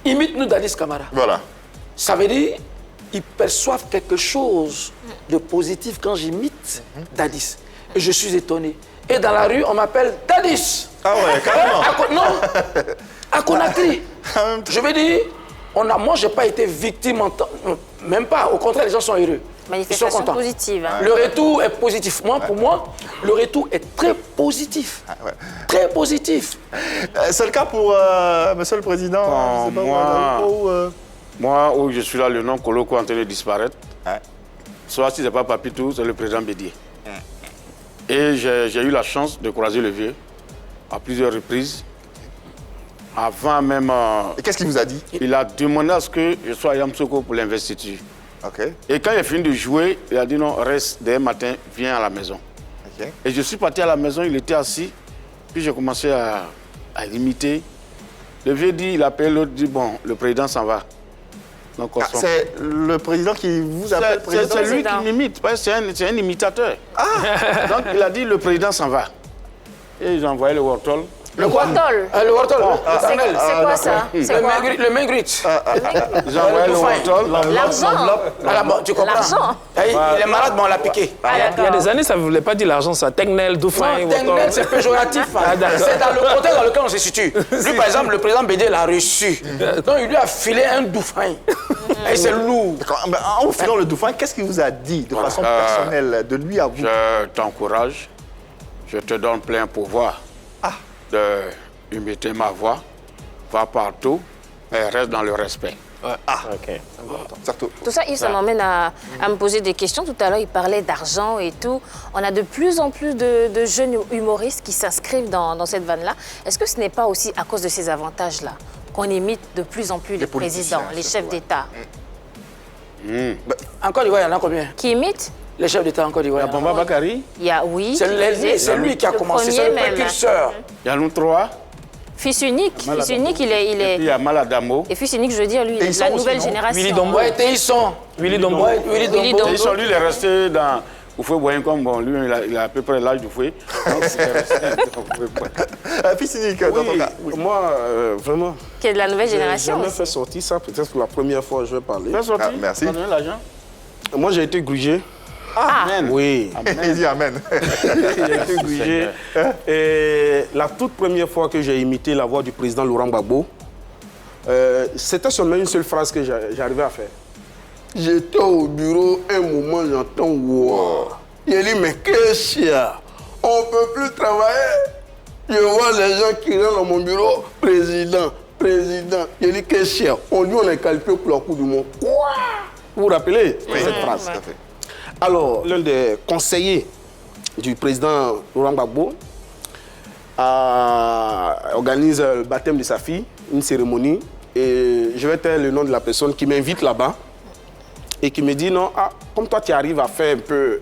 Imite-nous Dadis Camara. Voilà. Ça veut dire ils perçoivent quelque chose de positif quand j'imite Dadis. Et je suis étonné. Et dans la rue, on m'appelle Dadis. Ah ouais, carrément. Non, à Conakry. Je veux dire, moi, je n'ai pas été victime, même pas. Au contraire, les gens sont heureux. Manifestation Ils sont contents. positive. Hein. Le retour est positif. Pour moi, le retour est très positif. Très positif. C'est le cas pour Monsieur le Président. Moi, où je suis là, le nom Koloko est en train de disparaître. Soit si ce n'est pas Papitou, c'est le président Bédié. Et j'ai eu la chance de croiser le vieux à plusieurs reprises. Avant même... Et qu'est-ce qu'il vous a dit? Il a demandé à ce que je sois à Yamsoko pour l'investiture. Okay. Et quand il a fini de jouer, il a dit non, reste dès matin, viens à la maison. Okay. Et je suis parti à la maison, il était assis, puis j'ai commencé à l'imiter. Le vieux dit, il appelle l'autre, dit bon, le président s'en va. C'est le président qui vous appelle président? C'est lui qui m'imite, c'est un imitateur. Donc il a dit le président s'en va. Et ils ont envoyé le Wortol. Le Wortol. Le Wortol. C'est quoi ça? Le Mingrit. Ils ont envoyé le Wortol. L'argent. Tu comprends? L'argent. Il est malade, mais on l'a piqué. Il y a des années, ça ne voulait pas dire l'argent, ça. Tegnell, Doufin, non, Tegnell, c'est péjoratif. C'est dans le contexte dans lequel on se situe. Lui, par exemple, le président Bédié l'a reçu. Donc, il lui a filé un Doufin. Et c'est lourd. En vous filant le Doufin, qu'est-ce qu'il vous a dit de façon personnelle, de lui à vous? Je t'encourage. Je te donne plein pouvoir de imiter ma voix. Va partout et reste dans le respect. Ok. Tout ça, Yves, ça m'emmène à me poser des questions. Tout à l'heure, il parlait d'argent et tout. On a de plus en plus de jeunes humoristes qui s'inscrivent dans cette vanne-là. Est-ce que ce n'est pas aussi à cause de ces avantages-là qu'on imite de plus en plus les présidents, les chefs d'État? En Côte d'Ivoire, il y en a combien? Qui imitent? Les chefs d'État en Côte d'Ivoire. Il y a Bamba Bakari. Il y a, oui. C'est lui qui a commencé, c'est le précurseur. Il y a nous 3. Fils unique. Fils unique, il est... Et puis il y a Maladamo. Et fils unique, je veux dire, lui, il est de la nouvelle génération. Willy Dombo. Ouais, Téhisson. Willy Dombo. Téhisson, lui, il est resté dans... Fouet Boyen comme bon, lui, il a à peu près l'âge du Fouet. Fils unique, dans ton cas. Moi, vraiment... Qui est de la nouvelle génération. Je n'ai jamais fait sortir ça, peut-être pour la première fois je vais parler. Fais sortir. Merci. L'argent. Moi, j'ai été grugé Amen. Oui. Il dit Amen. J'ai été obligé. Et la toute première fois que j'ai imité la voix du président Laurent Gbagbo, c'était seulement une seule phrase que j'arrivais à faire. J'étais au bureau, un moment, j'entends wow. J'ai dit, mais qu'est-ce qu'il y a? On ne peut plus travailler. Je vois les gens qui rentrent dans mon bureau, président. J'ai dit, qu'est-ce qu'il y a? On dit, on est qualifié pour le coup du monde. Quoi? Vous vous rappelez cette Oui, phrase? tout à fait. Alors, l'un des conseillers du président Laurent Gbagbo organise le baptême de sa fille, une cérémonie, et je vais taire le nom de la personne qui m'invite là-bas et qui me dit non, comme toi tu arrives à faire un peu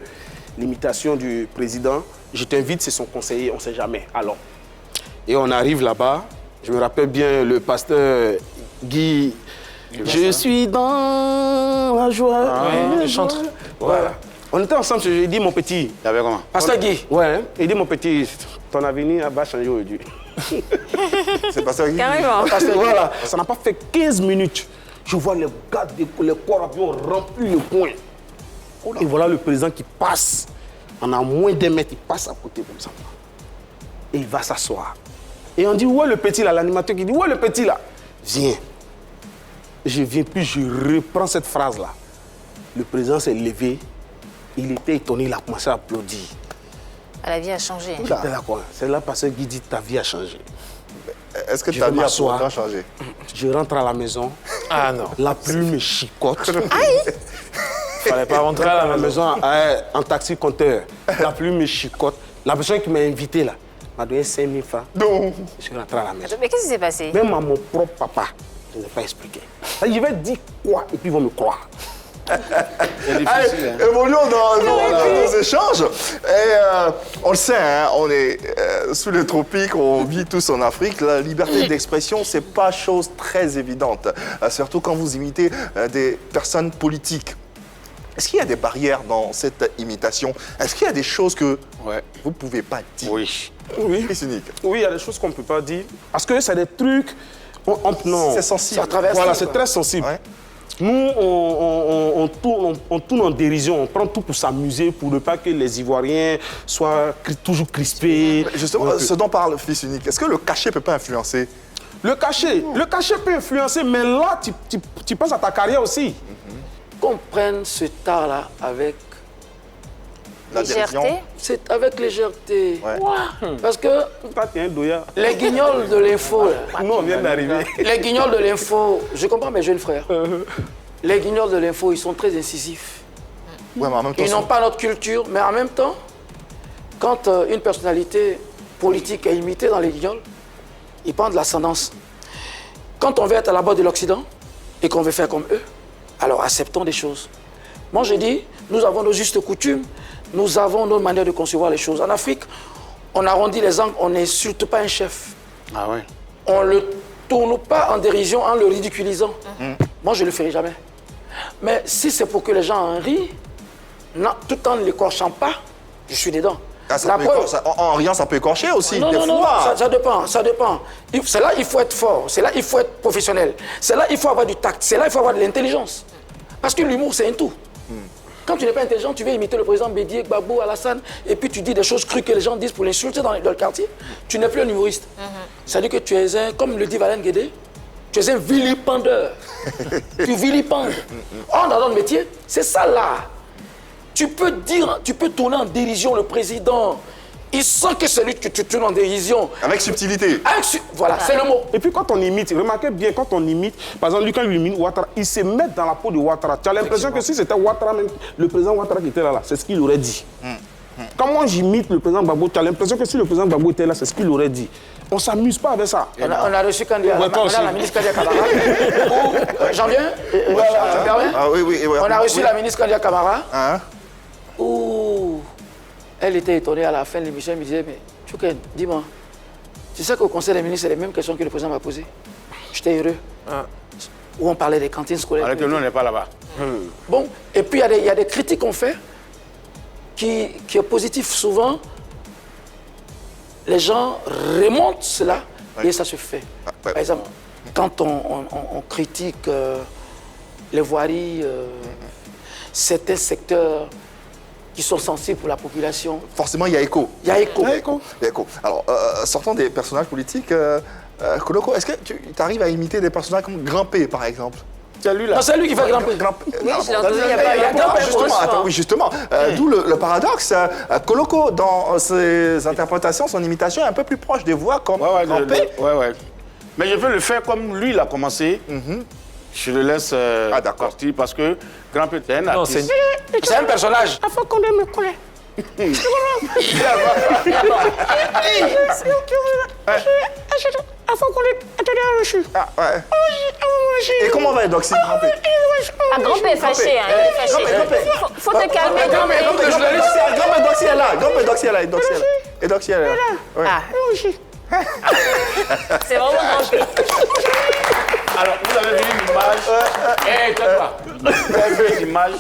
l'imitation du président, je t'invite, c'est son conseiller, on ne sait jamais. Alors, et on arrive là-bas, je me rappelle bien le pasteur Guy. Je suis dans la joie. le chantre. Voilà. On était ensemble, j'ai dit mon petit. Il y avait comment? Pasteur Guy. Ouais, il dit mon petit, ton avenir va changer aujourd'hui. C'est pas ça. Carrément. Voilà, ça n'a pas fait 15 minutes. Je vois les gars, les corps avions rempli le coin. Et voilà le président qui passe. On a moins d'un mètre, il passe à côté comme ça. Et il va s'asseoir. Et on dit, où est le petit là? L'animateur qui dit, où est le petit là? Viens. Je viens, puis je reprends cette phrase-là. Le président s'est levé, il était étonné, il a commencé à applaudir. La vie a changé. J'étais là quoi. C'est là parce qu'il dit, ta vie a changé. Est-ce que Je ta vais vie a m'asseoir. pourtant changé? Je rentre à la maison. Ah non. La plume me chicote. Fallait pas rentrer à la maison. En taxi compteur. La plume me chicote. La personne qui m'a invité là m'a donné 5 000 francs. Non. Je suis rentré à la maison. Mais qu'est-ce qui s'est passé? Même à mon propre papa, je ne vais pas expliquer. Je vais dire quoi et puis ils vont me croire. Allez, évoluons dans nos échanges. Et on le sait, hein, on est sous les tropiques, on vit tous en Afrique. La liberté d'expression, c'est pas chose très évidente, surtout quand vous imitez des personnes politiques. Est-ce qu'il y a des barrières dans cette imitation? Est-ce qu'il y a des choses que vous ne pouvez pas dire? Oui. Oui. C'est unique. Oui, il y a des choses qu'on ne peut pas dire. Parce que c'est des trucs... non. C'est sensible. Ça traverse. Voilà, c'est très sensible. Ouais. Nous, on tourne en dérision, on prend tout pour s'amuser, pour ne pas que les Ivoiriens soient toujours crispés. Justement, ce dont parle Fils Unique, est-ce que le cachet ne peut pas influencer? Le cachet peut influencer, mais là, tu penses à ta carrière aussi. Qu'on prenne ce tard-là avec... La direction? C'est avec légèreté. Ouais. Ouais. Parce que Toi, tu es un doya. les guignols de l'info, Nous, on vient d'arriver. les guignols de l'info, je comprends mes jeunes frères. Les guignols de l'info, ils sont très incisifs. Ouais, mais en même temps, Ils n'ont pas notre culture, mais en même temps, quand une personnalité politique est imitée dans les guignols, ils prennent de l'ascendance. Quand on veut être à la base de l'Occident et qu'on veut faire comme eux, alors acceptons des choses. Moi, je dis, nous avons nos justes coutumes, nous avons notre manière de concevoir les choses. En Afrique, on arrondit les angles, on n'insulte pas un chef. Ah ouais. On ne le tourne pas en dérision, en le ridiculisant. Moi, je ne le ferai jamais. Mais si c'est pour que les gens en rient, non, tout en ne l'écorchant pas, je suis dedans. Ah, en riant, ça peut écorcher aussi, non, des non, fois. Non, ça dépend, ça dépend. C'est là il faut être fort, c'est là il faut être professionnel, c'est là il faut avoir du tact, c'est là il faut avoir de l'intelligence. Parce que l'humour, c'est un tout. Quand tu n'es pas intelligent, tu veux imiter le président Bédié, Gbagbo, Alassane, et puis tu dis des choses crues que les gens disent pour l'insulter dans le quartier, tu n'es plus un humoriste. C'est-à-dire que tu es un, comme le dit Valen Guédé, tu es un vilipendeur. Tu vilipendes. Dans notre métier, c'est ça là. Tu peux dire, tu peux tourner en dérision le président. Il sent que c'est lui que tu tournes en dérision. Avec subtilité. Voilà, c'est le mot. Et puis quand on imite, remarquez bien, quand on imite, par exemple, lui, quand il imite Ouattara, il se met dans la peau de Ouattara. Tu as l'impression que si c'était Ouattara, même le président Ouattara qui était là, c'est ce qu'il aurait dit. Quand moi j'imite le président Gbagbo, tu as l'impression que si le président Gbagbo était là, c'est ce qu'il aurait dit. On ne s'amuse pas avec ça. On a reçu candidat, la ministre Kandia Camara. J'en viens? Tu me permets? Ah oui, oui. On a reçu la ministre Kandia Camara. Hein? Où elle était étonnée à la fin de l'émission. Elle me disait, mais Chouken, dis-moi, tu sais qu'au Conseil des ministres, c'est les mêmes questions que le président m'a posées. J'étais heureux. Où on parlait des cantines scolaires. Alors que nous, on n'est pas là-bas. Bon, et puis il y a des critiques qu'on fait qui est positif. Souvent, les gens remontent cela et ça se fait. Par exemple, quand on critique les voiries, certains secteurs qui sont sensibles pour la population. Forcément, il y a écho. Il y a écho. Il y a écho. Alors, sortant des personnages politiques, Koloko, est-ce que tu arrives à imiter des personnages comme Grand P, par exemple? C'est lui là. Non, c'est lui qui fait Grand P. Oui, je l'ai entendu, il n'y a pas Justement, oui, justement. D'où le paradoxe. Koloko, dans ses interprétations, son imitation est un peu plus proche des voix comme Grand P. Ouais. Mais je veux le faire comme lui, il a commencé. Je le laisse partir parce que Grand P, c'est un artiste. C'est un personnage. Il faut qu'on me colle. Et comment va Doxy, Grand P? Ah, Grand P est fâché, hein, il est fâché. Faut te calmer, Grand P. Grand P, Doxy est là. Grand P, Doxy est là. Et Doxy est là. Ah. C'est vraiment Grand P. Alors, vous avez vu une image. Vous avez vu une image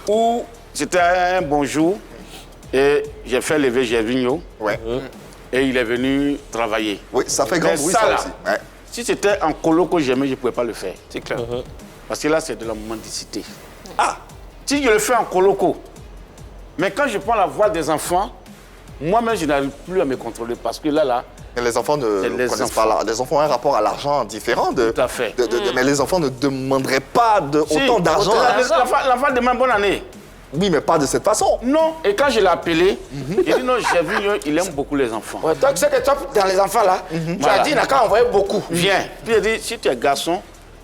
où c'était un bon jour et j'ai fait lever Gervinho. Ouais. Et il est venu travailler. Oui, ça fait grand bruit, ça aussi. Ouais. Si c'était en colo que j'aimais, je ne pouvais pas le faire. C'est clair. Parce que là, c'est de la mendicité. Ah, si je le fais en coloco, mais quand je prends la voix des enfants, moi-même, je n'arrive plus à me contrôler parce que là... Et les enfants ne connaissent pas. Les enfants ont un rapport à l'argent différent. Tout à fait. Mais les enfants ne demanderaient pas autant d'argent. L'enfant demande bonne année. Oui, mais pas de cette façon. Non. Et quand je l'ai appelé, il dit non, j'ai vu, il aime beaucoup les enfants. Ouais, toi, tu sais que toi, dans les enfants là, tu as dit, il n'a qu'à envoyer beaucoup. Viens. Puis il a dit, si tu es garçon,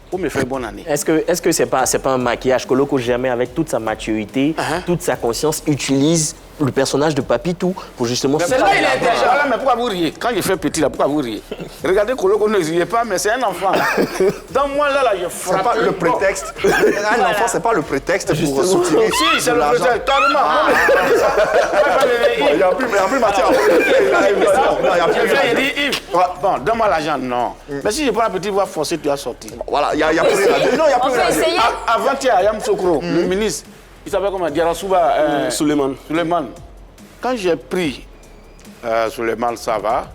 faut me faire bonne année. Est-ce que c'est pas un maquillage? Koloko, jamais, avec toute sa maturité, toute sa conscience, utilise le personnage de Papitou pour justement... Mais là, il est intelligent. Mais pourquoi vous riez? Quand il fait petit, là, pourquoi vous riez? Regardez, Koloko ne riez pas, mais c'est un enfant. Donc moi, là, je frappe. C'est pas le prétexte. Un enfant, c'est pas le prétexte pour soutirer. Si, c'est le prétexte, carrément. Il n'y a plus matière. Il dit, Yves, bon, donne-moi l'argent. Non. Mais si je prends la petite voix forcée, tu vas sortir. Voilà, il n'y a plus rien. Non, il n'y a plus rien. Avant-hier, Ayam Sokro, le ministre, il s'appelle comment? Diarasouba Suleiman. Quand j'ai pris Suleiman, ça va.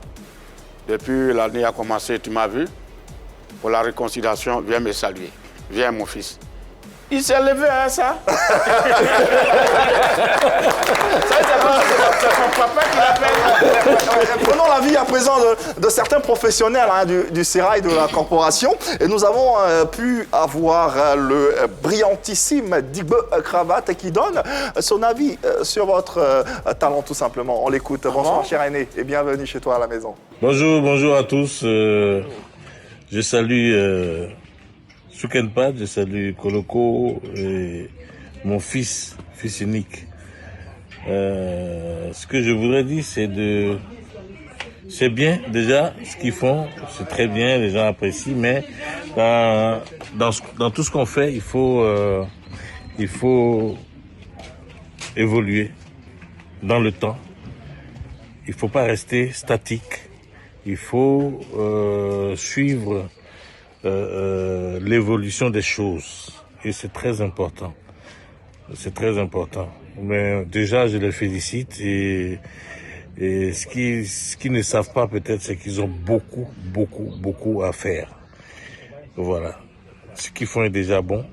Depuis l'année a commencé, tu m'as vu. Pour la réconciliation, viens me saluer. Viens, mon fils. Il s'est levé à ça. C'est son papa qui l'appelle. Prenons l'avis à présent de certains professionnels du sérail de la corporation. Et nous avons pu avoir le brillantissime Digbe Cravate qui donne son avis sur votre talent, tout simplement. On l'écoute. Bonsoir, cher aîné, et bienvenue chez toi à la maison. Bonjour à tous. Je salue Soukenpad, je salue Koloko et mon fils unique. Ce que je voudrais dire, c'est bien déjà ce qu'ils font, c'est très bien, les gens apprécient, mais dans tout ce qu'on fait, il faut évoluer dans le temps. Il faut pas rester statique. Il faut suivre l'évolution des choses. Et c'est très important. C'est très important. Mais déjà, je les félicite et ce qu'ils ne savent pas peut-être, c'est qu'ils ont beaucoup à faire. Voilà. Ce qu'ils font est déjà bon.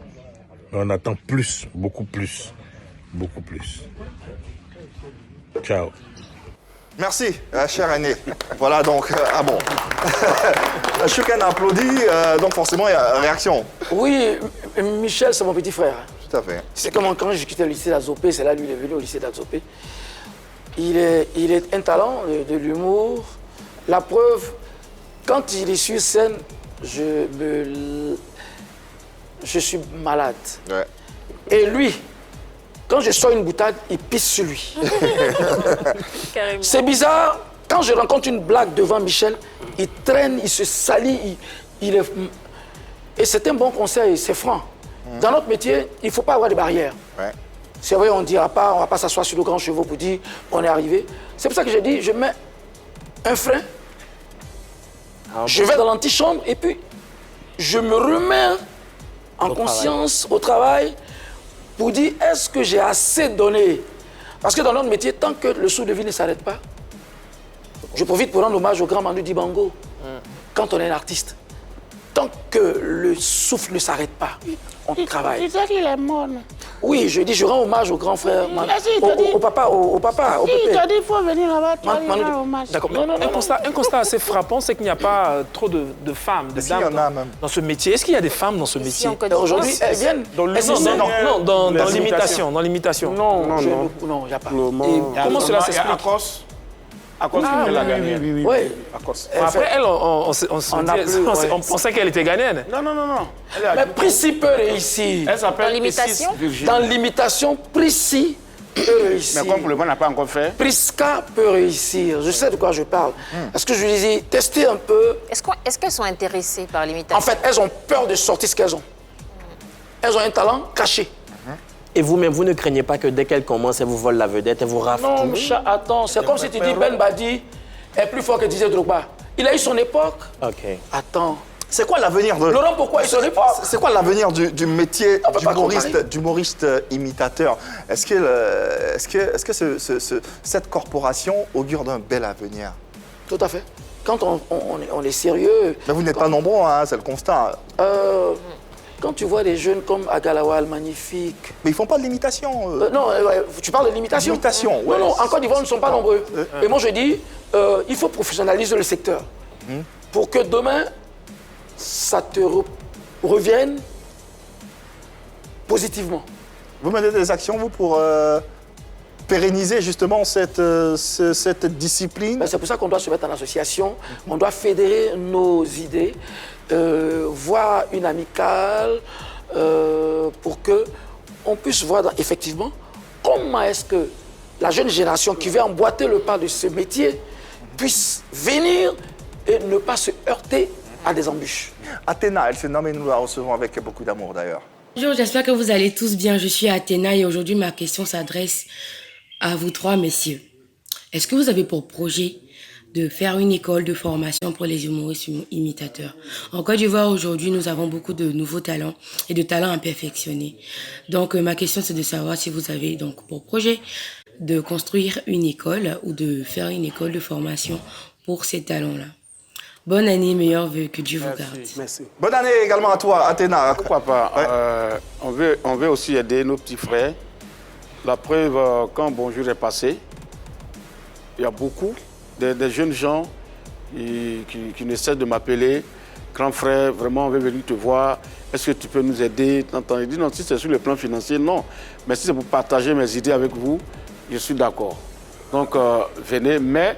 Mais on attend plus, beaucoup plus. Ciao. Merci, cher aîné. Voilà donc, bon. Chouken applaudit, donc forcément il y a réaction. Oui, Michel, c'est mon petit frère. Tout à fait. C'est comme quand j'ai quitté le lycée d'Azopé, c'est là lui il est venu au lycée d'Azopé. Il est un talent de l'humour. La preuve, quand il est sur scène, je suis malade. Ouais. Et lui, quand je sors une boutade, il pisse sur lui. C'est bizarre, quand je rencontre une blague devant Michel, il traîne, il se salit, il est... Et c'est un bon conseil, c'est franc. Dans notre métier, il ne faut pas avoir de barrières. Ouais. C'est vrai, on ne dira pas, on ne va pas s'asseoir sur le grand chevaux pour dire on est arrivé. C'est pour ça que j'ai dit, je mets un frein, je vais dans l'antichambre et puis je me remets en conscience au travail pour dire est-ce que j'ai assez donné? Parce que dans notre métier, tant que le sou de vie ne s'arrête pas, je profite pour rendre hommage au grand Manu Dibango. Quand on est un artiste, tant que le souffle ne s'arrête pas, on travaille. Tu sais qu'il est mort, non? Oui, je dis, je rends hommage au grand frère, au papa, au Si, pépé. il t'a dit qu'il faut venir là-bas, tu vas lui rendre hommage. D'accord. Un constat assez frappant, c'est qu'il n'y a pas trop de femmes, de dames dans ce métier. Est-ce qu'il y a des femmes dans ce métier? Aujourd'hui, elles viennent dans l'imitation. Dans l'imitation. Non, il n'y a pas. Comment cela s'explique? Akos qui fait la gagnante. Oui. Après, elle, on pensait qu'elle était ghanéenne. Non. Mais Prissy peut réussir. Elle s'appelle Dans l'imitation? Dans l'imitation, Prissy peut réussir. Mais comme le monde n'a pas encore fait. Priska peut réussir. Je sais de quoi je parle. Parce que je lui dis, testez un peu. Est-ce qu'elles sont intéressées par l'imitation? En fait, elles ont peur de sortir ce qu'elles ont. Elles ont un talent caché. Et vous-même, vous ne craignez pas que dès qu'elle commence, elle vous vole la vedette, elle vous rafle Non, tout? chat, attends, c'est comme si tu dis Ben Badi est plus fort que Didier Drogba. Il a eu son époque. Ok. Attends. C'est quoi l'avenir de... Laurent, pourquoi il son époque? C'est quoi l'avenir du métier d'humoriste imitateur? Est-ce que cette corporation augure d'un bel avenir? Tout à fait. Quand on est sérieux... Mais vous n'êtes pas nombreux, hein, c'est le constat. Quand tu vois des jeunes comme Agalawal, magnifique... Mais ils font pas de l'imitation. Non, tu parles de l'imitation. L'imitation, ouais. Non, en Côte d'Ivoire, ils ne sont pas nombreux. Et moi, je dis, il faut professionnaliser le secteur. Pour que demain, ça te revienne positivement. Vous menez des actions, vous, pour pérenniser justement cette discipline? C'est pour ça qu'on doit se mettre en association. On doit fédérer nos idées, voir une amicale pour qu'on puisse voir effectivement comment est-ce que la jeune génération qui veut emboîter le pas de ce métier puisse venir et ne pas se heurter à des embûches. Athéna, elle se nomme et nous la recevons avec beaucoup d'amour d'ailleurs. Bonjour, j'espère que vous allez tous bien. Je suis Athéna et aujourd'hui ma question s'adresse à vous trois messieurs. Est-ce que vous avez pour projet de faire une école de formation pour les humoristes imitateurs? En Côte d'Ivoire aujourd'hui, nous avons beaucoup de nouveaux talents et de talents à perfectionner. Donc ma question c'est de savoir si vous avez donc pour projet de construire une école ou de faire une école de formation pour ces talents-là. Bonne année, meilleurs vœux, que Dieu vous garde. Merci. Bonne année également à toi, Athéna. Pourquoi pas? On veut aussi aider nos petits frères. La preuve, quand Bonjour est passé, il y a beaucoup de jeunes gens qui ne cessent de m'appeler. Grand frère, vraiment, on veut venir te voir. Est-ce que tu peux nous aider? Il dit non, si c'est sur le plan financier, non. Mais si c'est pour partager mes idées avec vous, je suis d'accord. Donc, venez, mais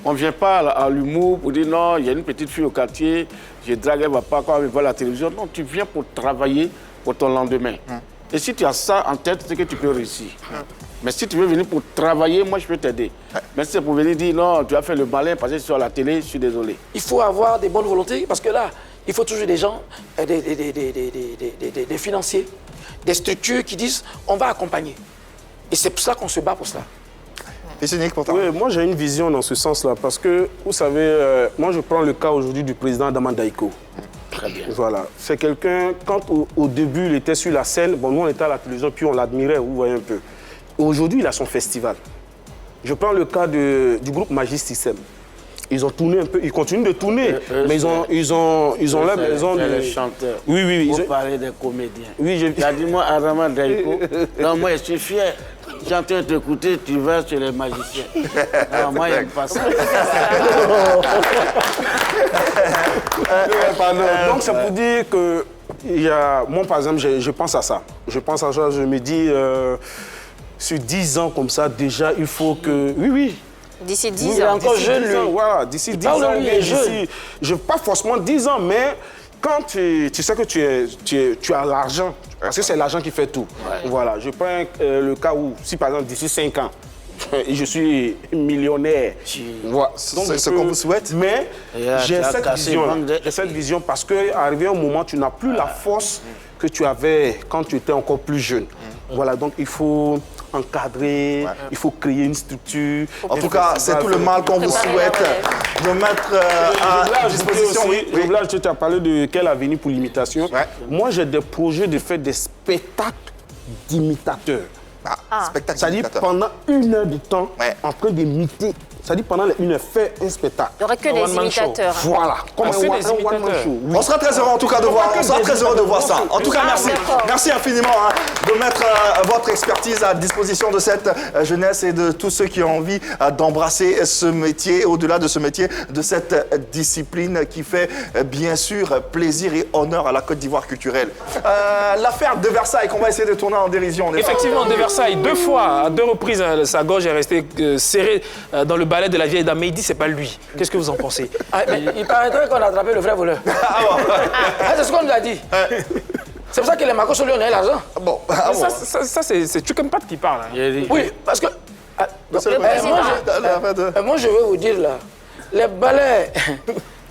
on ne vient pas à l'humour pour dire non, il y a une petite fille au quartier, je drague, elle ne va pas quand elle voit la télévision. Non, tu viens pour travailler pour ton lendemain. Et si tu as ça en tête, c'est que tu peux réussir. Mais si tu veux venir pour travailler, moi, je peux t'aider. Mais si c'est pour venir dire non, tu as fait le malin parce que sur la télé, je suis désolé. Il faut avoir des bonnes volontés parce que là, il faut toujours des gens, des financiers, des structures qui disent on va accompagner. Et c'est pour ça qu'on se bat pour cela. Oui, moi j'ai une vision dans ce sens-là parce que, vous savez, moi je prends le cas aujourd'hui du président Adama Daïko. Très bien. Voilà. C'est quelqu'un, quand au début il était sur la scène, bon, nous on était à la télévision, puis on l'admirait, vous voyez un peu. Aujourd'hui il a son festival. Je prends le cas du groupe Magis System. Ils ont tourné un peu, ils continuent de tourner, mais ils ont la maison de... les chanteurs. Oui. Vous parlez des comédiens. Oui, j'ai... Dis-moi, Adama Daïko, non, moi je suis fier. J'entends t'écouter, tu vas chez les magiciens. Non, moi, j'aime pas ça. Donc, c'est pour dire que moi, par exemple, je pense à ça. Je pense à ça, je me dis, sur 10 ans comme ça, déjà, il faut que... Oui. D'ici 10 ans. Il est encore jeune, lui. Voilà, d'ici 10 ans. Pas forcément 10 ans, mais quand tu sais que tu as l'argent, parce que c'est l'argent qui fait tout. Ouais. Voilà, je prends le cas où, si par exemple, d'ici 5 ans, je suis millionnaire. Voilà. C'est ce qu'on vous souhaite. Mais j'ai cette vision parce qu'arrivé un moment, tu n'as plus la force que tu avais quand tu étais encore plus jeune. Voilà, donc il faut encadrer, il faut créer une structure. En tout cas, c'est tout le mal qu'on vous souhaite de mettre à disposition. Tu as parlé de quel avenir pour l'imitation. Moi, j'ai des projets de faire des spectacles d'imitateurs. C'est-à-dire pendant 1 heure de temps, en train d'imiter Ça dit pendant une heure, faire un spectacle. Il n'y aurait que des imitateurs. Voilà, comme un one-man show. Oui. On sera très heureux en tout cas de voir, ça. En tout cas, merci. Merci infiniment de mettre votre expertise à disposition de cette jeunesse et de tous ceux qui ont envie d'embrasser ce métier, au-delà de ce métier, de cette discipline qui fait bien sûr plaisir et honneur à la Côte d'Ivoire culturelle. L'affaire de Versailles qu'on va essayer de tourner en dérision. Effectivement, de Versailles, 2 fois, à 2 reprises, sa gorge est restée serrée dans le ballet de la vieille dame. Mais il dit c'est pas lui. Qu'est-ce que vous en pensez? Il paraîtrait qu'on a attrapé le vrai voleur. C'est ce qu'on nous a dit. C'est pour ça que les Marcos Solion ont l'argent. Bon. Ça c'est Chukwempat qui parle. Hein. Oui, parce que... moi, je veux vous dire là, les balais...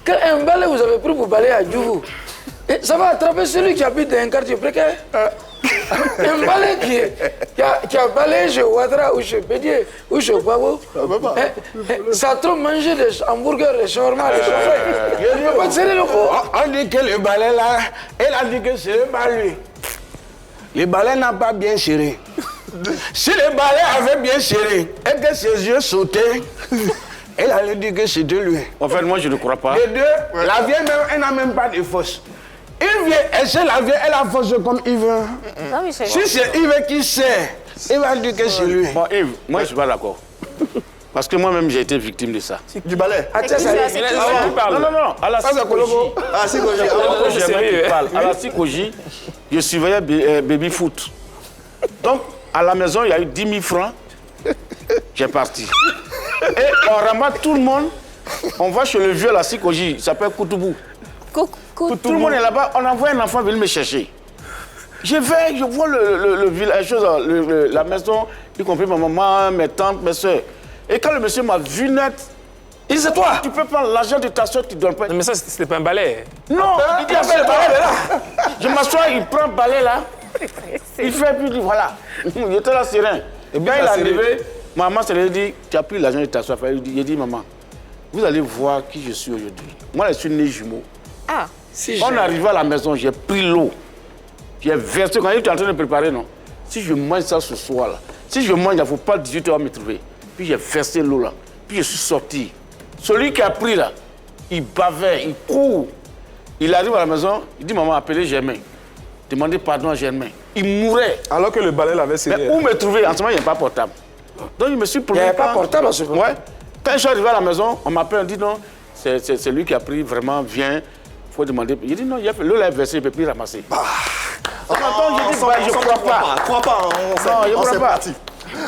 Quand un balai vous avez pris pour balayer à Djougou, ça va attraper celui qui habite dans un quartier précaire. Un balai qui a balayé chez Ouattara ou chez Bédier ou chez Babo, ça a trop mangé des hamburgers, des shawarma, des chauffeurs. Je ne peux pas tirer le coup. On dit que le balai là, elle a dit que c'est pas lui. Le balai n'a pas bien serré. Si le balai avait bien serré et que ses yeux sautaient, elle allait dire que c'était lui. En fait, moi, je ne crois pas. Les deux, la vieille, elle n'a même pas de force. Il vient, elle sait la vieille, elle a force comme Yves. Si c'est Yves qui sait, il va dire que c'est lui. Bon, Yves, moi, je ne suis pas d'accord. Parce que moi-même, j'ai été victime de ça. Du balai. Non. À la Sikoji, je surveillais Baby Foot. Donc, à la maison, il y a eu 10 000 francs. J'ai parti. Et on ramasse tout le monde. On va chez le vieux à la Sikoji, il s'appelle Koutoubou. Tout le monde est là-bas. On envoie un enfant venir me chercher. Je vois la maison, y compris ma maman, mes tantes, mes soeurs. Et quand le monsieur m'a vu net, il dit c'est toi. Tu peux prendre l'argent de ta soeur, tu ne donnes pas. Mais ça, c'était pas un balai. Non, il dit le balai là. Je m'assois, il prend le balai là. Il fait, puis il dit voilà. Il était là serein. Et bien il est arrivé, maman se lui dit, tu as pris l'argent de ta soeur. Il dit maman, vous allez voir qui je suis aujourd'hui. Moi, je suis né jumeau. Ah, si on est arrivé à la maison, j'ai pris l'eau. J'ai versé, quand il était en train de préparer, non. Si je mange ça ce soir là, si je mange, il ne faut pas 18 heures me trouver. Puis j'ai versé l'eau là. Puis je suis sorti. Celui qui a pris là, il bavait, il court. Il arrive à la maison, il dit maman, appelez Germain. Demandez pardon à Germain. Il mourait. Alors que le balai l'avait serré. Mais où me trouver? En ce moment, il n'y a pas portable. Donc je me suis promené. Il n'y avait pas portable à ce moment. Ouais. Quand je suis arrivé à la maison, on m'appelle, on dit non, c'est lui qui a pris, vraiment, viens. Il faut demander. Il dit non, l'eau l'a versé, il ne peut plus ramasser. Je ne crois pas. Crois pas, on s'est parti.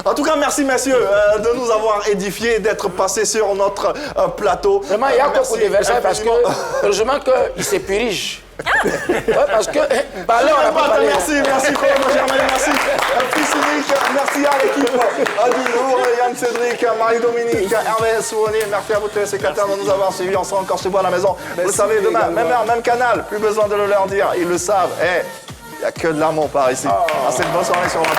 En tout cas, merci messieurs de nous avoir édifiés, d'être passés sur notre plateau. Vraiment, il y a beaucoup de Versailles parce que, heureusement qu'il se purige. Ouais, parce que, balai, on n'a pas parlé. Merci, Colombo Germain, merci. Fils merci à l'équipe. Adinour, Yann Cédric, Marie-Dominique, Hervé Souvenir. Merci à vous téléspectateurs de nous avoir suivis. On sera encore chez vous à la maison. Vous le savez, demain, même heure, même canal. Plus besoin de le leur dire, ils le savent. Il n'y a que de l'amour par ici. C'est une bonne soirée sur la 3.